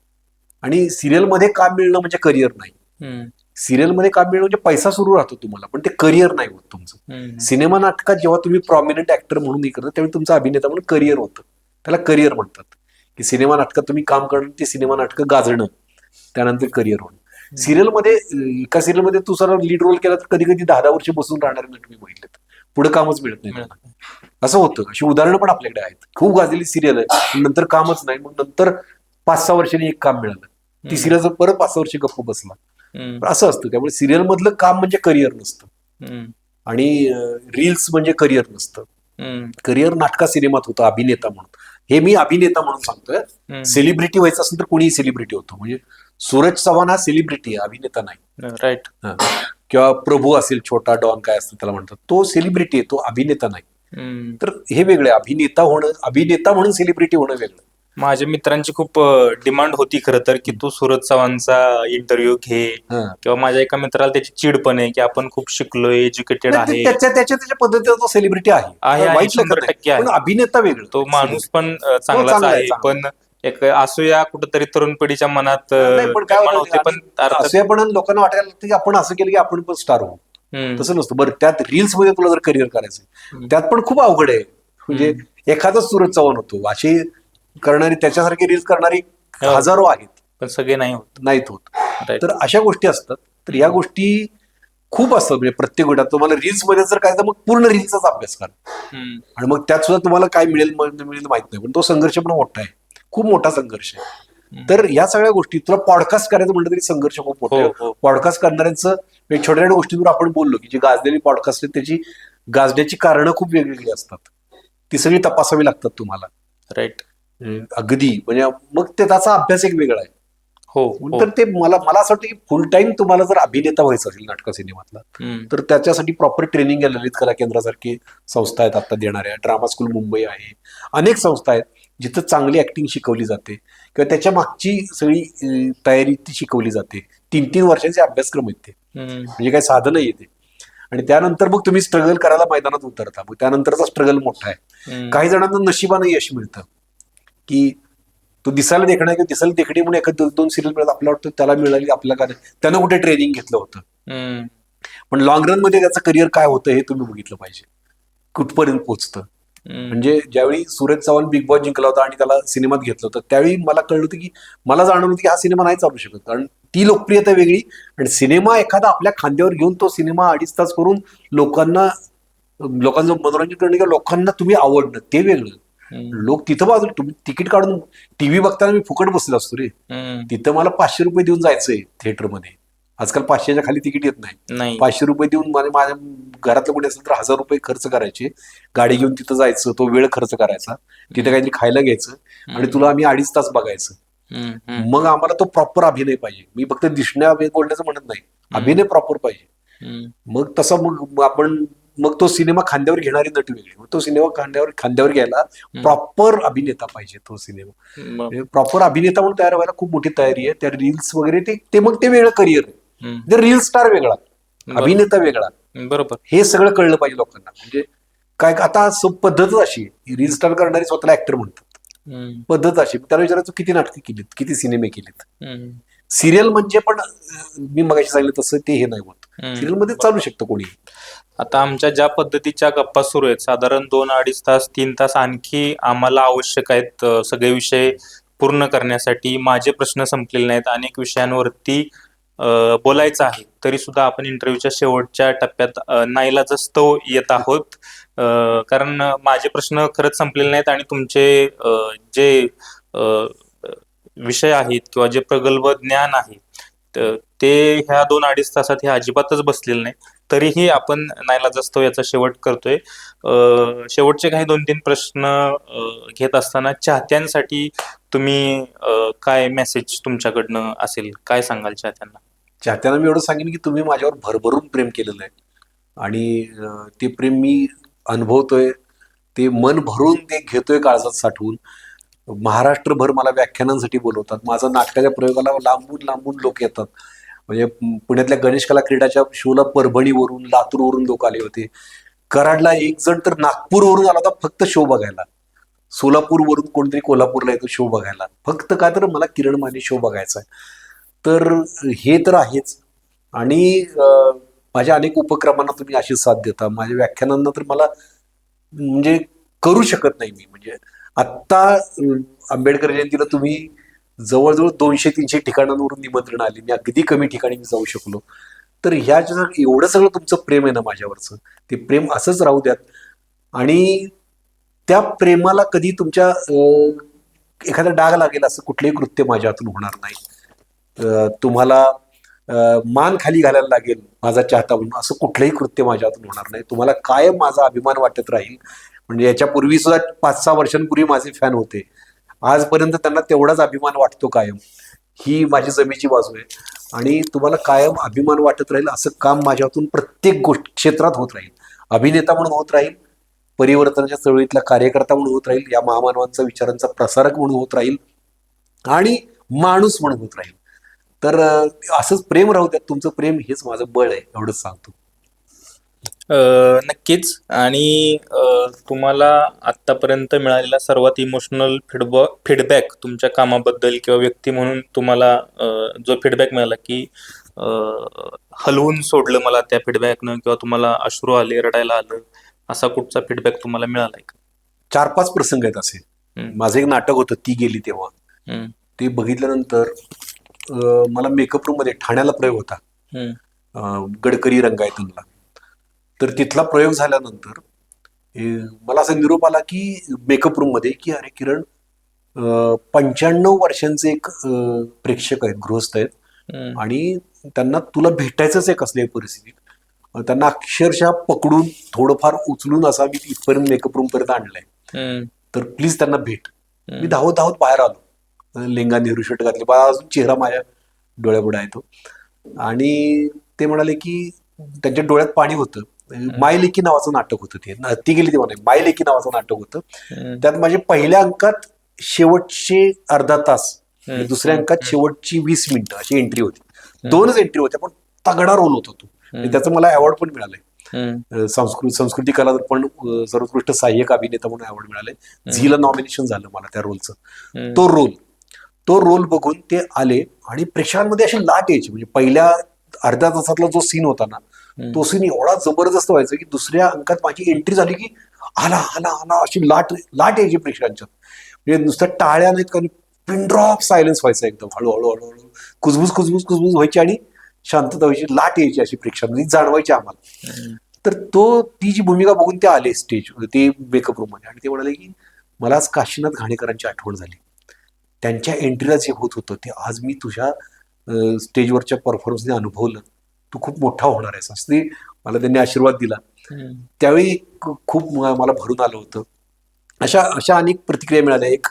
[SPEAKER 2] आणि सिरियलमध्ये काम मिळणं म्हणजे करिअर नाही. सिरियलमध्ये काम मिळणं म्हणजे पैसा सुरू राहतो तुम्हाला, पण ते करिअर नाही होत तुमचं. सिनेमा नाटकात जेव्हा तुम्ही प्रॉमिनंट ऍक्टर म्हणून हे करता त्यावेळी तुमचा अभिनेता म्हणून करिअर होतं, त्याला करिअर म्हणतात. की सिनेमा नाटकात तुम्ही काम करणं, ते सिनेमा नाटकं गाजणं, त्यानंतर करिअर होणं. सिरियलमध्ये एका सिरियलमध्ये तू सर लीड रोल केला तर कधी कधी 10-10 वर्ष बसून राहणारे नट मी बघितलेत, पुढे कामच मिळत नाही त्यांना. असं होतं. अशी उदाहरणं पण आपल्याकडे आहेत. खूप गाजलेली सिरियल आहे, नंतर कामच नाही, मग नंतर 5-6 वर्षांनी एक काम मिळालं, ती सिरियल परत 5-6 वर्ष गप्प बसला. असं असतं. त्यामुळे सिरियल मधलं काम म्हणजे करिअर नसतं आणि रील्स म्हणजे करिअर नसतं. करिअर नाटका सिनेमात होतं अभिनेता म्हणून. हे मी अभिनेता म्हणून सांगतोय. सेलिब्रिटी व्हायचं असेल तर कोणीही सेलिब्रिटी होतो. म्हणजे सूरज चव्हाण हा सेलिब्रिटी आहे, अभिनेता नाही.
[SPEAKER 1] राईट.
[SPEAKER 2] किंवा प्रभू असेल, छोटा डॉन काय असतं त्याला म्हणतात, तो सेलिब्रिटी आहे, तो अभिनेता नाही. तर हे वेगळे, अभिनेता म्हणून सेलिब्रिटी होणं वेगळं.
[SPEAKER 1] माझ्या मित्रांची खूप डिमांड होती खरं तर की तू सूरज चव्हाणचा इंटरव्ह्यू घे, किंवा माझ्या एका मित्राला त्याची चिड पण आहे की आपण खूप शिकलोय, एज्युकेटेड आहे,
[SPEAKER 2] त्याच्या पद्धतीने तो सेलिब्रिटी आहे, वाईट
[SPEAKER 1] 100% आहे.
[SPEAKER 2] पण अभिनेता वेगळं,
[SPEAKER 1] तो माणूस पण चांगलाच आहे. पण एक असूया कुठेतरी तरुण पिढीच्या मनात निर्माण होते. पण
[SPEAKER 2] असूया पण लोकांना वाटायला लागतं की आपण असं केलं की आपण पण स्टार होऊ. तसं नसतं. बरं, त्यात रील्स मध्ये तुला जर करिअर करायचं त्यात पण खूप अवघड आहे. म्हणजे एखादाच सूरज चव्हाण होतो, अशी करणारी, त्याच्यासारखी रील्स करणारी हजारो आहेत,
[SPEAKER 1] पण सगळे नाहीत होत.
[SPEAKER 2] तर अशा गोष्टी असतात. तर या गोष्टी खूप असतात. म्हणजे प्रत्येक गोष्ट तुम्हाला रील्स मध्ये जर काय तर मग पूर्ण रील्सचाच अभ्यास करा आणि मग त्यात सुद्धा तुम्हाला काय मिळेल माहित नाही. पण तो संघर्ष पण मोठा आहे, खूप मोठा संघर्ष आहे. तर या सगळ्या गोष्टी, तुला पॉडकास्ट करायचं म्हटलं तरी संघर्ष खूप मोठा आहे. पॉडकास्ट करणाऱ्यांचं छोट्या छोट्या गोष्टींवर आपण बोललो की जी गाजलेली पॉडकास्ट आहे त्याची गाजण्याची कारणं खूप वेगवेगळी असतात, ती सगळी तपासावी लागतात तुम्हाला.
[SPEAKER 1] राईट.
[SPEAKER 2] अगदी. म्हणजे मग त्याचा अभ्यास एक वेगळा आहे.
[SPEAKER 1] हो हो.
[SPEAKER 2] तर ते मला मला असं वाटतं की फुल टाइम तुम्हाला जर अभिनेता व्हायचं असेल नाटक सिनेमातला,
[SPEAKER 1] हम्म,
[SPEAKER 2] तर त्याच्यासाठी प्रॉपर ट्रेनिंग आहे. ललित कला केंद्रासारखी संस्था आहेत आता देणाऱ्या, ड्रामा स्कूल मुंबई आहे, अनेक संस्था आहेत जिथं चांगली ऍक्टिंग शिकवली जाते किंवा त्याच्या मागची सगळी तयारी ती शिकवली जाते. 3-3 वर्षांचे अभ्यासक्रम आहेत ते,
[SPEAKER 1] हम्म,
[SPEAKER 2] म्हणजे काही साधं नाही ते. आणि त्यानंतर मग तुम्ही स्ट्रगल करायला मैदानात उतरता, मग त्यानंतरचा स्ट्रगल मोठा आहे.
[SPEAKER 1] हम्म,
[SPEAKER 2] काही जणांना नशिबानं यश मिळतं की तो दिसायला देखणं आहे, की दिसायला देखणी म्हणून एखाद 2 सिरियल मिळत आपल्याला वाटतं त्याला मिळाली, आपल्याला काय नाही. त्यानं कुठे ट्रेनिंग घेतलं होतं.
[SPEAKER 1] हम्म,
[SPEAKER 2] पण लॉंग रन मध्ये त्याचं करिअर काय होतं हे तुम्ही बघितलं पाहिजे, कुठपर्यंत पोहोचतं.
[SPEAKER 1] हम्म,
[SPEAKER 2] म्हणजे ज्यावेळी सूरज चव्हाण बिग बॉस जिंकला होता आणि त्याला सिनेमात घेतलं होतं, त्यावेळी मला कळलं होतं की मला जाणवलं होतं की हा सिनेमा नाही चालू शकत, कारण ती लोकप्रियता वेगळी. आणि सिनेमा एखादा आपल्या खांद्यावर घेऊन तो सिनेमा 2.5 तास करून लोकांचं मनोरंजन करणं किंवा लोकांना तुम्ही आवडणं ते वेगळं.
[SPEAKER 1] हम्म,
[SPEAKER 2] लोक तिथं बाजूला, तुम्ही तिकीट काढून टीव्ही बघताना मी फुकट बसलेलो असतो रे.
[SPEAKER 1] हम्म.
[SPEAKER 2] तिथं मला 500 रुपये देऊन जायचंय थिएटरमध्ये. आजकाल 500च्या खाली तिकीट येत नाही.
[SPEAKER 1] नाही.
[SPEAKER 2] 500 रुपये देऊन माझ्या घरातलं कोणी असेल तर 1000 रुपये खर्च करायचे, गाडी घेऊन तिथं जायचं, तो वेळ खर्च करायचा, तिथे काहीतरी खायला घ्यायचं आणि तुला आम्ही 2.5 तास बघायचं.
[SPEAKER 1] हम्म, हम्म,
[SPEAKER 2] मग आम्हाला तो प्रॉपर अभिनय पाहिजे. मी फक्त दिसण्या बोलण्याचं म्हणत नाही, अभिनय प्रॉपर पाहिजे.
[SPEAKER 1] हम्म,
[SPEAKER 2] मग तसं मग आपण मग तो सिनेमा खांद्यावर घेणारी नट वेगळी, मग तो सिनेमा खांद्यावर घ्यायला प्रॉपर अभिनेता पाहिजे. तो सिनेमा
[SPEAKER 1] ब-
[SPEAKER 2] प्रॉपर अभिनेता म्हणून तयार व्हायला खूप मोठी तयारी आहे. त्या रील्स वगैरे ते मग ते वेगळं करिअर आहे.
[SPEAKER 1] हम्म.
[SPEAKER 2] ते रील स्टार वेगळा,
[SPEAKER 1] बरोबर.
[SPEAKER 2] अभिनेता वेगळा,
[SPEAKER 1] बरोबर.
[SPEAKER 2] हे सगळं कळलं पाहिजे लोकांना. म्हणजे काय आता पद्धतच अशी रील स्टार करणारी स्वतःला ऍक्टर म्हणतात.
[SPEAKER 1] हम्म,
[SPEAKER 2] पद्धत अशी. त्याला विचारायचं किती नाटकं केलीत, किती सिनेमे केलेत.
[SPEAKER 1] हम्म,
[SPEAKER 2] सिरियल म्हणजे पण मी मगाशी सांगितलं तसं ते हे नाही होत.
[SPEAKER 1] हम्म.
[SPEAKER 2] सिरियल मध्ये चालू शकतं कोणी.
[SPEAKER 1] आता आमच्या ज्या पद्धतीच्या गप्पा सुरू आहेत, साधारण 2-2.5 तास 3 तास आणखी आम्हाला आवश्यक आहेत सगळे विषय पूर्ण करण्यासाठी. माझे प्रश्न संपलेले नाहीत, अनेक विषयांवरती बोलायचं आहे. तरी सुद्धा आपण इंटरव्ह्यूच्या शेवटच्या टप्प्यात नाईलाजास्तव येत आहोत. कारण माझे प्रश्न खरंच संपलेले नाहीत आणि तुमचे जे अ, विषय आहेत किंवा जे प्रगल्भ ज्ञान आहे ते ह्या 2-2.5 तासात हे अजिबातच बसलेलं नाही. तरीही आपण नाईलाजास्तव याचा शेवट करतोय. शेवटचे काही 2-3 प्रश्न घेत असताना चाहत्यांसाठी तुम्ही काय मेसेज तुमच्याकडनं असेल, काय सांगाल चाहत्यांना?
[SPEAKER 2] चाहत्यांना मी एवढं सांगेन की तुम्ही माझ्यावर भरभरून प्रेम केलेलं आहे आणि ते प्रेम मी अनुभवतोय, ते मन भरून ते घेतोय काळजात साठवून. महाराष्ट्रभर मला व्याख्यानांसाठी बोलवतात. माझा नाटकाच्या प्रयोगाला लांबून लांबून लोक येतात. म्हणजे पुण्यातल्या गणेश कला क्रीडाच्या शोला परभणीवरून, लातूरवरून लोक आले होते. कराडला एक जण तर नागपूरवरून आला होता फक्त शो बघायला. सोलापूरवरून कोणतरी कोल्हापूरला येतो शो बघायला, फक्त काय तर मला किरण माने शो बघायचा आहे. तर हे तर आहेच. आणि माझ्या अनेक उपक्रमांना तुम्ही अशीच साथ देता. माझ्या व्याख्यानांना तर मला म्हणजे करू शकत नाही मी. म्हणजे आत्ता आंबेडकर जयंतीला तुम्ही जवळजवळ 200-300 ठिकाणांवरून निमंत्रण आले, मी अगदी कमी ठिकाणी मी जाऊ शकलो. तर एवढं सगळं तुमचं प्रेम आहे ना माझ्यावरचं, ते प्रेम असंच राहू द्यात. आणि त्या प्रेमाला कधी तुमच्या एखादा डाग लागेल असं कुठलंही कृत्य माझ्या हातून होणार नाही. तुम्हाला मान खाली घालायला लागेल माझा चाहता म्हणून असं कुठलंही कृत्य माझ्या हातून होणार नाही. तुम्हाला कायम माझा अभिमान वाटत राहील. म्हणजे याच्यापूर्वी सुद्धा 5-6 वर्षांपूर्वी माझे फॅन होते, आजपर्यंत त्यांना तेवढाच अभिमान वाटतो कायम. ही माझी जमेची बाजू आहे आणि तुम्हाला कायम अभिमान वाटत राहील. असं काम माझ्या हातून प्रत्येक गोष्ट क्षेत्रात होत राहील. अभिनेता म्हणून होत राहील, परिवर्तनाच्या चळवळीतला कार्यकर्ता म्हणून होत राहील, या महामानवांचा विचारांचा प्रसारक म्हणून होत राहील आणि माणूस म्हणून होत राहील. तर असंच प्रेम राहू द्या. तुमचं प्रेम हेच माझं बळ आहे, एवढंच सांगतो.
[SPEAKER 1] नक्कीच. आणि तुम्हाला आतापर्यंत मिळालेला सर्वात इमोशनल फीडबॅक तुमच्या कामाबद्दल किंवा व्यक्ती म्हणून तुम्हाला जो फीडबॅक मिळाला की हलवून सोडलं मला त्या फीडबॅकनं किंवा तुम्हाला अश्रू आले, रडायला आलं, असा कुठचा फीडबॅक तुम्हाला मिळालाय का?
[SPEAKER 2] 4-5 प्रसंग आहेत असे. माझं एक नाटक होतं ती गेली तेव्हा.
[SPEAKER 1] हम्म,
[SPEAKER 2] ते बघितल्यानंतर मला मेकअप रूम मध्ये ठाण्याला प्रयोग होता, गडकरी रंगायतनला. तर तिथला प्रयोग झाल्यानंतर मला असा निरोप आला की मेकअप रूम मध्ये की अरे किरण, 95 वर्षांचे एक प्रेक्षक आहेत, गृहस्थ आहेत आणि त्यांना तुला भेटायचंच आहे कसल्याही परिस्थितीत. त्यांना अक्षरशः पकडून थोडंफार उचलून असा मी इथपर्यंत मेकअप रूम पर्यंत आणलंय, तर प्लीज त्यांना भेट. मी धावत धावत बाहेर आलो लेंगा नेहरू शर्ट घातले, मला अजून चेहरा माझ्या डोळ्यापुढे आहे तो. आणि ते म्हणाले की त्यांच्या डोळ्यात पाणी होतं. माय लेकी नावाचं नाटक होतं, ते ती गेली तेव्हा नाही, माय लेकी नावाचं नाटक होतं. त्यात माझे पहिल्या अंकात शेवटचे अर्धा तास आणि दुसऱ्या अंकात शेवटची 20 मिनिटं अशी एंट्री होती. 2च एंट्री होत्या, पण तगडा रोल होता तो. आणि त्याचं मला अवॉर्ड पण मिळालंय. संस्कृती कला दर्पण सर्वोत्कृष्ट सहाय्यक अभिनेता म्हणून अवॉर्ड मिळालंय. झीला नॉमिनेशन झालं मला त्या रोलचं. तो रोल बघून ते आले आणि प्रेक्षकांमध्ये अशी लाट यायची. म्हणजे पहिल्या अर्ध्या तासातला जो सीन होता ना, तो सीन एवढा जबरदस्त व्हायचा की दुसऱ्या अंकात माझी एंट्री झाली की आला आला आला अशी लाट यायची प्रेक्षकांच्यात. म्हणजे नुसत्या टाळ्या नाहीत का, पिन ड्रॉप सायलेन्स व्हायचा एकदम. हळूहळू हळूहळू कुजबुज व्हायची आणि शांतता व्हायची, लाट यायची अशी प्रेक्षकांमध्ये जाणवायची आम्हाला. तर ती जी भूमिका बघून ते आले स्टेज, ते मेकअप रूम मध्ये, आणि ते म्हणाले की मला आज काशीनाथ घाणेकरांची आठवण झाली. त्यांच्या एंट्रीला जे होत होतं ते आज मी तुझ्या स्टेजवरच्या परफॉर्मन्सने अनुभवलं. तू खूप मोठा होणार आहेस असं ते मला त्यांनी आशीर्वाद दिला. त्यावेळी खूप मला भरून आलं होतं. अशा अनेक प्रतिक्रिया मिळाल्या. एक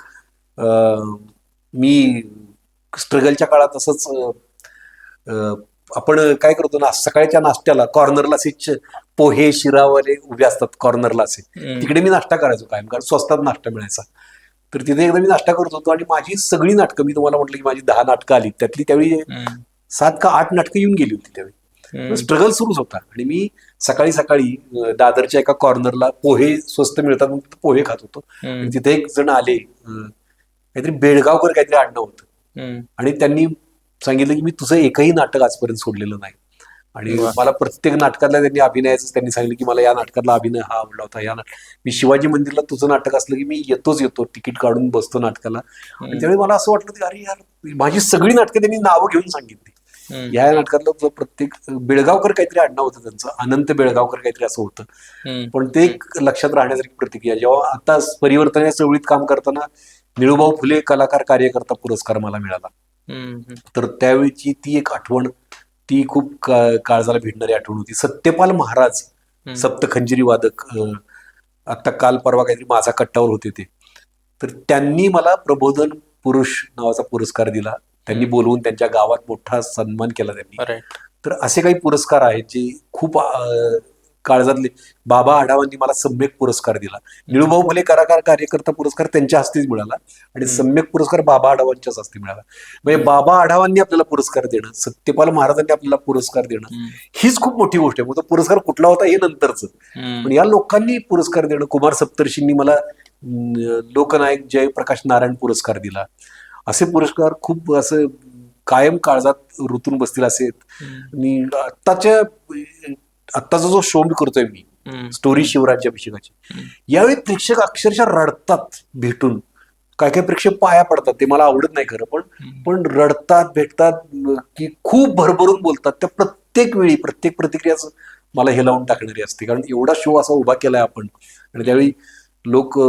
[SPEAKER 2] मी स्ट्रगलच्या काळात असंच आपण काय करतो ना, सकाळच्या नाश्त्याला कॉर्नरला असे पोहे शिरावाले उभे असतात कॉर्नरला असे, तिकडे मी नाश्ता करायचो कायम, कारण स्वस्तात नाश्ता मिळायचा. तर तिथे एकदा मी नाश्ता करत होतो आणि माझी सगळी नाटकं, मी तुम्हाला म्हटलं की माझी 10 नाटकं आली, त्यातली त्यावेळी 7 का 8 नाटकं येऊन गेली होती. त्यावेळी स्ट्रगल सुरूच होता. आणि मी सकाळी सकाळी दादरच्या एका कॉर्नरला पोहे स्वस्त मिळतात म्हणून पोहे खात होतो. आणि तिथे एक जण आले, काहीतरी बेळगावकर काहीतरी आडनाव होतं, आणि त्यांनी सांगितलं की मी तुझं एकही नाटक आजपर्यंत सोडलेलं नाही. आणि मला प्रत्येक नाटकातला त्यांनी अभिनयाचं त्यांनी सांगितलं की मला या नाटकातला अभिनय हा आवडला होता. मी शिवाजी मंदिरला तुझं नाटक असलं की मी येतो, तिकीट काढून बसतो नाटकाला. आणि त्यावेळी मला असं वाटलं की अरे यार, माझी सगळी नाटकं त्यांनी नावं घेऊन सांगितली. या नाटकातलं जो प्रत्येक बेळगावकर काहीतरी आडनाव होतं त्यांचं, अनंत बेळगावकर काहीतरी असं होतं. पण ते एक लक्षात राहण्यासारखी प्रतिक्रिया. जेव्हा आता परिवर्तन या चळवळीत काम करताना निळूभाऊ फुले कलाकार कार्यकर्ता पुरस्कार मला मिळाला, तर त्यावेळीची ती एक आठवण, ती खूप काळजाला भिडणारी आठवण होती. सत्यपाल महाराज सप्तखंजिरी वादक, आता काल परवा काहीतरी माझा कट्टावर होते ते, तर त्यांनी मला प्रबोधन पुरुष नावाचा पुरस्कार दिला. त्यांनी बोलवून त्यांच्या गावात मोठा सन्मान केला त्यांनी. तर असे काही पुरस्कार आहेत जे खूप काळजातले. बाबा आढावांनी मला सम्यक पुरस्कार दिला. निळूभाऊ फुले कलाकार कार्यकर्ता पुरस्कार त्यांच्या हस्तेच मिळाला, आणि सम्यक पुरस्कार बाबा आढावांच्याच हस्ते मिळाला. म्हणजे बाबा आढावांनी आपल्याला पुरस्कार देणं, सत्यपाल महाराजांनी आपल्याला पुरस्कार देणं, हीच खूप मोठी गोष्ट आहे. तो पुरस्कार कुठला होता हे नंतरच, पण या लोकांनी पुरस्कार देणं. कुमार सप्तर्षींनी मला लोकनायक जयप्रकाश नारायण पुरस्कार दिला. असे पुरस्कार खूप असं कायम काळजात रुतून बसतील असे आहेत. आणि आत्ताचा जो शो मी करतोय मी, स्टोरी शिवराज्याभिषेकाची, यावेळी प्रेक्षक अक्षरशः रडतात भेटून. काय काय प्रेक्षक पाया पडतात, ते मला आवडत नाही खरं, पण रडतात, भेटतात, की खूप भरभरून बोलतात. त्या प्रत्येक वेळी प्रत्येक प्रतिक्रियाच मला हे लावून टाकणारी असते, कारण एवढा शो असा उभा केलाय आपण. आणि त्यावेळी लोक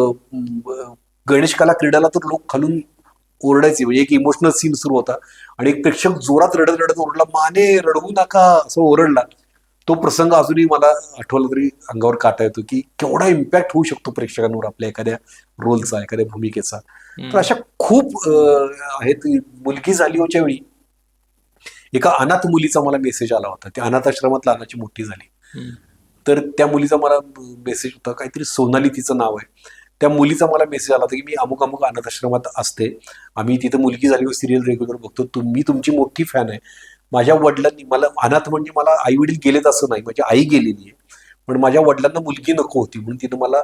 [SPEAKER 2] गणेश कला क्रीडाला तर लोक खालून ओरडायचे. म्हणजे एक इमोशनल सीन सुरू होता आणि एक प्रेक्षक जोरात रडत ओरडला, माने रडवू नका असं ओरडला. तो प्रसंग अजूनही मला आठवला तरी अंगावर काटा येतो, की केवढा इम्पॅक्ट होऊ शकतो प्रेक्षकांवर आपल्या एखाद्या रोलचा, एखाद्या भूमिकेचा. तर अशा खूप आहेत. मुलगी झाली होच्या वेळी एका अनाथ मुलीचा मला मेसेज आला होता. त्या अनाथ आश्रमात लहानाची मोठी झाली, तर त्या मुलीचा मला मेसेज होता, काहीतरी सोनाली तिचं नाव आहे. त्या मुलीचा मला मेसेज आला होता की मी अमुक अमुक अनाथ आश्रमात असते, आम्ही तिथं मुलगी झाली सिरियल रेग्युलर बघतो, मी तुमची मोठी फॅन आहे. माझ्या वडिलांनी मला, अनाथ म्हणजे मला आई वडील गेलेत असं नाही, माझी आई गेलेली आहे, पण माझ्या वडिलांना मुलगी नको होती म्हणून तिनं मला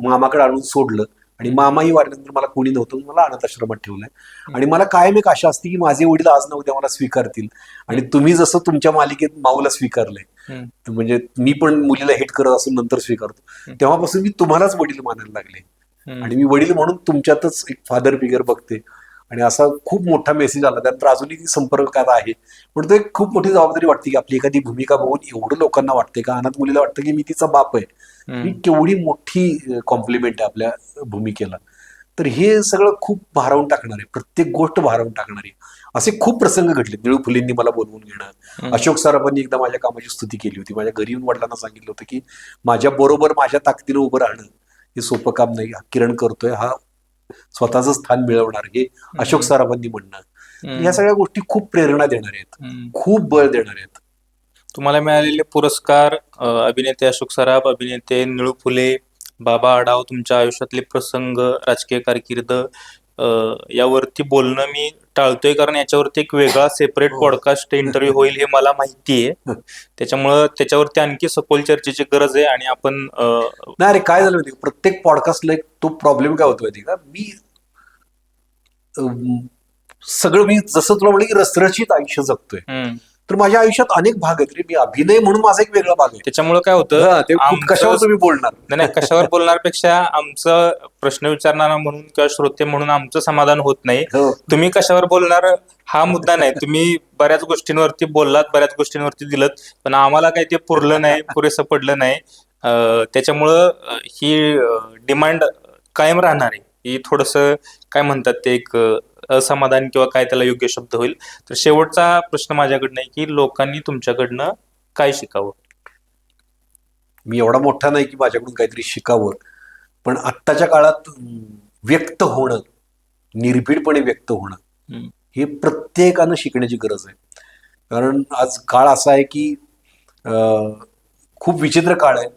[SPEAKER 2] मामाकडे आणून सोडलं. आणि मामाही वाढल्यानंतर मला कोणी नव्हतं, मला अनाथ आश्रमात ठेवलंय. आणि मला कायम एक आशा असते की माझे वडील आज ना उद्या मला स्वीकारतील, आणि तुम्ही जसं तुमच्या मालिकेत माऊला स्वीकारलंय, म्हणजे मी पण मुलीला हेट करत असून नंतर स्वीकारतो, तेव्हापासून मी तुम्हालाच वडील मानायला लागले. आणि मी वडील म्हणून तुमच्यातच एक फादर फिगर बघते. आणि असा खूप मोठा मेसेज आला. त्यानंतर अजूनही ती संपर्कात आहे. पण तो एक खूप मोठी जबाबदारी वाटते की आपली एखादी भूमिका बघून एवढं लोकांना वाटते का, अनाथ मुलीला वाटतं की मी तिचा बाप आहे, ही केवढी मोठी कॉम्प्लिमेंट आहे आपल्या भूमिकेला. तर हे सगळं खूप भारावून टाकणार आहे, प्रत्येक गोष्ट भारावून टाकणारी. असे खूप प्रसंग घडले. निळू फुलेंनी मला बोलवून घेणं, अशोक सराफांनी एकदा माझ्या कामाची स्तुती केली होती. माझ्या घरी येऊन वडिलांना सांगितलं होतं की माझ्या बरोबर माझ्या ताकदीनं उभं राहणं हे सोपं काम नाही, किरण करतोय, हा स्वतःचं स्थान मिळवणार, हे अशोक सराफांनी म्हणणं. ह्या सगळ्या गोष्टी खूप प्रेरणा देणाऱ्या आहेत, खूप बळ देणाऱ्या आहेत.
[SPEAKER 1] तुम्हाला मिळालेले पुरस्कार, अभिनेते अशोक सराफ, अभिनेते निळू फुले, बाबा आढाव, तुमच्या आयुष्यातले प्रसंग, राजकीय कारकीर्द, यावरती बोलणं मी टाळतोय, कारण याच्यावरती एक वेगळा सेपरेट पॉडकास्ट इंटरव्ह्यू होईल हे मला माहिती आहे. त्याच्यामुळं त्याच्यावरती आणखी सखोल चर्चेची गरज आहे. आणि आपण
[SPEAKER 2] नाही अरे, काय झालं माहिती का, प्रत्येक पॉडकास्टला एक तो प्रॉब्लेम काय होतो माहिती का, मी सगळं मी जसं तुला म्हणलं की रसरशीत आयुष्य जगतोय, तर माझ्या आयुष्यात अनेक भाग आहेत रे. मी अभिनय म्हणून माझा एक वेगळा भाग आहे.
[SPEAKER 1] त्याच्यामुळे काय होतं,
[SPEAKER 2] हा, ते कशावर तुम्ही बोलणार?
[SPEAKER 1] नाही कशावर बोलण्यापेक्षा आमचं प्रश्न विचारणारा म्हणून किंवा श्रोते म्हणून आमचं समाधान होत नाही.
[SPEAKER 2] हो.
[SPEAKER 1] तुम्ही कशावर बोलणार हा मुद्दा नाही. तुम्ही बऱ्याच गोष्टींवरती बोललात, बऱ्याच गोष्टींवरती दिलत, पण आम्हाला काही ते पुरलं नाही, पुरेसं पडलं नाही. त्याच्यामुळं ही डिमांड कायम राहणार आहे. ही थोडंसं काय म्हणतात ते एक असमाधान किंवा काय त्याला योग्य शब्द होईल. तर शेवटचा प्रश्न माझ्याकडनं आहे की लोकांनी तुमच्याकडनं काय शिकावं?
[SPEAKER 2] मी एवढा मोठा नाही की माझ्याकडून काहीतरी शिकावं, पण आत्ताच्या काळात व्यक्त होणं, निर्भीडपणे व्यक्त होणं, हे प्रत्येकानं शिकण्याची गरज आहे. कारण आज काळ असा आहे की खूप विचित्र काळ आहे.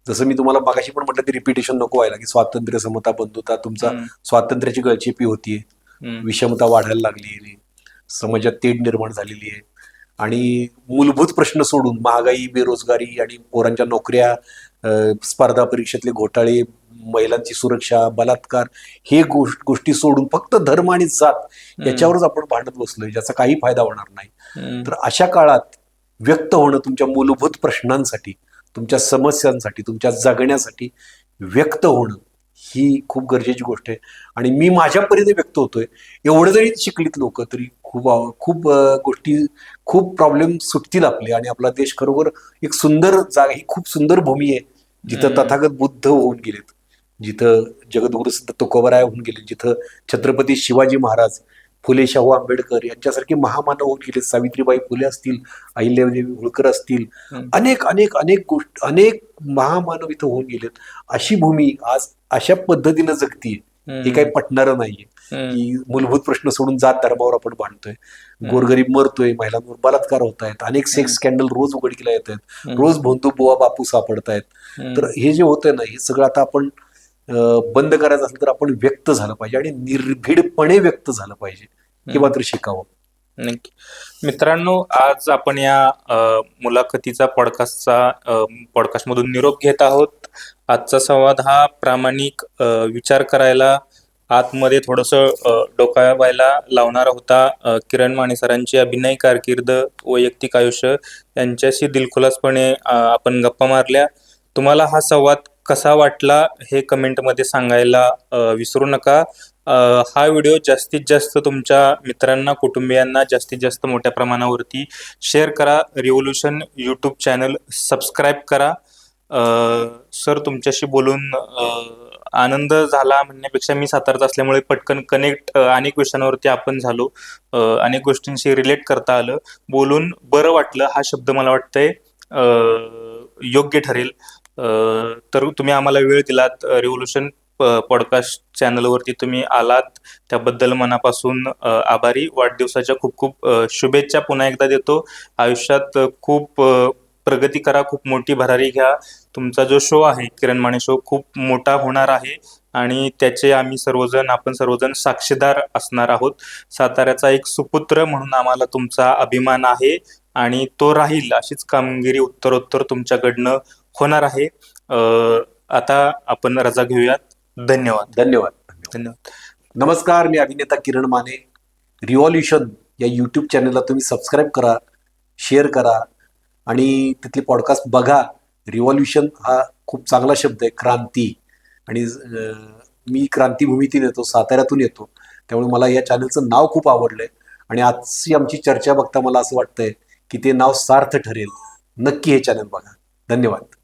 [SPEAKER 2] जसं मी तुम्हाला मागाशी पण म्हटलं, ते रिपिटेशन नको व्हायला, की स्वातंत्र्य, समता, बंधुता, तुमचा स्वातंत्र्याची गळचेपी होतीये, विषमता वाढायला लागली आहे, समाजात तेढ निर्माण झालेली आहे. आणि मूलभूत प्रश्न सोडून महागाई, बेरोजगारी आणि पोरांच्या नोकऱ्या, स्पर्धा परीक्षेतले घोटाळे, महिलांची सुरक्षा, बलात्कार, हे गोष्टी सोडून फक्त धर्म आणि जात याच्यावरच आपण भांडत बसलोय, ज्याचा काही फायदा होणार नाही. तर अशा काळात व्यक्त होणं, तुमच्या मूलभूत प्रश्नांसाठी, तुमच्या समस्यांसाठी, तुमच्या जगण्यासाठी व्यक्त होणं, ही खूप गरजेची गोष्ट आहे. आणि मी माझ्या परीने व्यक्त होतोय. एवढं जरी शिकलीत लोक, तरी खूप खूप गोष्टी, खूप प्रॉब्लेम सुटतील आपले, आणि आपला देश खरोखर एक सुंदर जागा, ही खूप सुंदर भूमी आहे, जिथं तथागत बुद्ध होऊन गेलेत, जिथं जगद्गुरु संत तुकोबराय होऊन गेले, जिथं छत्रपती शिवाजी महाराज, फुले शाहू आंबेडकर यांच्यासारखे महामानव होऊन गेले, सावित्रीबाई फुले असतील, अहिल्यादेवी होळकर असतील, अनेक अनेक अनेक गोष्ट, अनेक महामानव इथं होऊन गेलेत. अशी भूमी आज अशा पद्धतीनं जगतीये, हे काही पटणारं नाहीये की मूलभूत प्रश्न सोडून जात धर्मावर आपण भांडतोय, गोरगरीब मरतोय, महिलांवर बलात्कार होत आहेत, अनेक सेक्स स्कॅन्डल रोज उघडकीला येत आहेत, रोज भोंदू बुवा बापू सापडतायत. तर हे जे होतंय ना, हे सगळं आता आपण बंद करायचं असेल तर आपण व्यक्त झालं पाहिजे, आणि निर्भीडपणे व्यक्त झालं पाहिजे, हे मात्र शिकावं.
[SPEAKER 1] नक्की. मित्रांनो, आज आपण या मुलाखतीचा पॉडकास्टमधून निरोप घेत आहोत. आजचा संवाद हा प्रामाणिक विचार करायला, आतमध्ये थोडंसं डोकावायला लावणारा होता. किरण माने सरांची अभिनय कारकीर्द, वैयक्तिक आयुष्य यांच्याशी दिलखुलासपणे आपण गप्पा मारल्या. तुम्हाला हा संवाद कसा वाटला हे कमेंटमध्ये सांगायला विसरू नका. हा व्हिडिओ जास्तीत जास्त तुमच्या मित्रांना, कुटुंबियांना जास्तीत जास्त मोठ्या प्रमाणावरती शेअर करा. रिव्होल्यूशन यूट्यूब चॅनल सबस्क्राईब करा. सर, तुमच्याशी बोलून आनंद झाला म्हणण्यापेक्षा, मी सातारचा असल्यामुळे पटकन कनेक्ट अनेक विषयांवरती आपण झालो, अनेक गोष्टींशी रिलेट करता आलं, बोलून बरं वाटलं. हा शब्द मला वाटतंय योग्य ठरेल. तर तुम्ही आम्हाला वेळ दिलात, रिव्होल्यूशन पॉडकास्ट चॅनलवरती तुम्ही आलात, त्याबद्दल मनापासून आभारी. वाढदिवसाच्या खूप खूप शुभेच्छा पुन्हा एकदा देतो. आयुष्यात खूप प्रगती करा, खूप मोठी भरारी घ्या. तुमचा जो शो आहे, किरण माने शो, खूप मोठा होणार आहे, आणि त्याचे आपण सर्वजण साक्षीदार असणार आहोत. साताऱ्याचा एक सुपुत्र म्हणून आम्हाला तुमचा अभिमान आहे, आणि तो राहील. अशीच कामगिरी उत्तरोत्तर तुमच्याकडनं होणार आहे. आता आपण रजा घेऊयात. धन्यवाद.
[SPEAKER 2] धन्यवाद.
[SPEAKER 1] धन्यवाद.
[SPEAKER 2] नमस्कार, मी अभिनेता किरण माने. रिव्हॉल्यूशन या यूट्यूब चॅनलला तुम्ही सबस्क्राईब करा, शेअर करा, आणि तिथले पॉडकास्ट बघा. रिव्हॉल्यूशन हा खूप चांगला शब्द आहे, क्रांती. आणि मी क्रांतीभूमीतून येतो, साताऱ्यातून येतो, त्यामुळे मला या चॅनलचं नाव खूप आवडलंय, आणि आजची आमची चर्चा बघता मला असं वाटतंय की ते नाव सार्थ ठरेल. नक्की हे चॅनल बघा. धन्यवाद.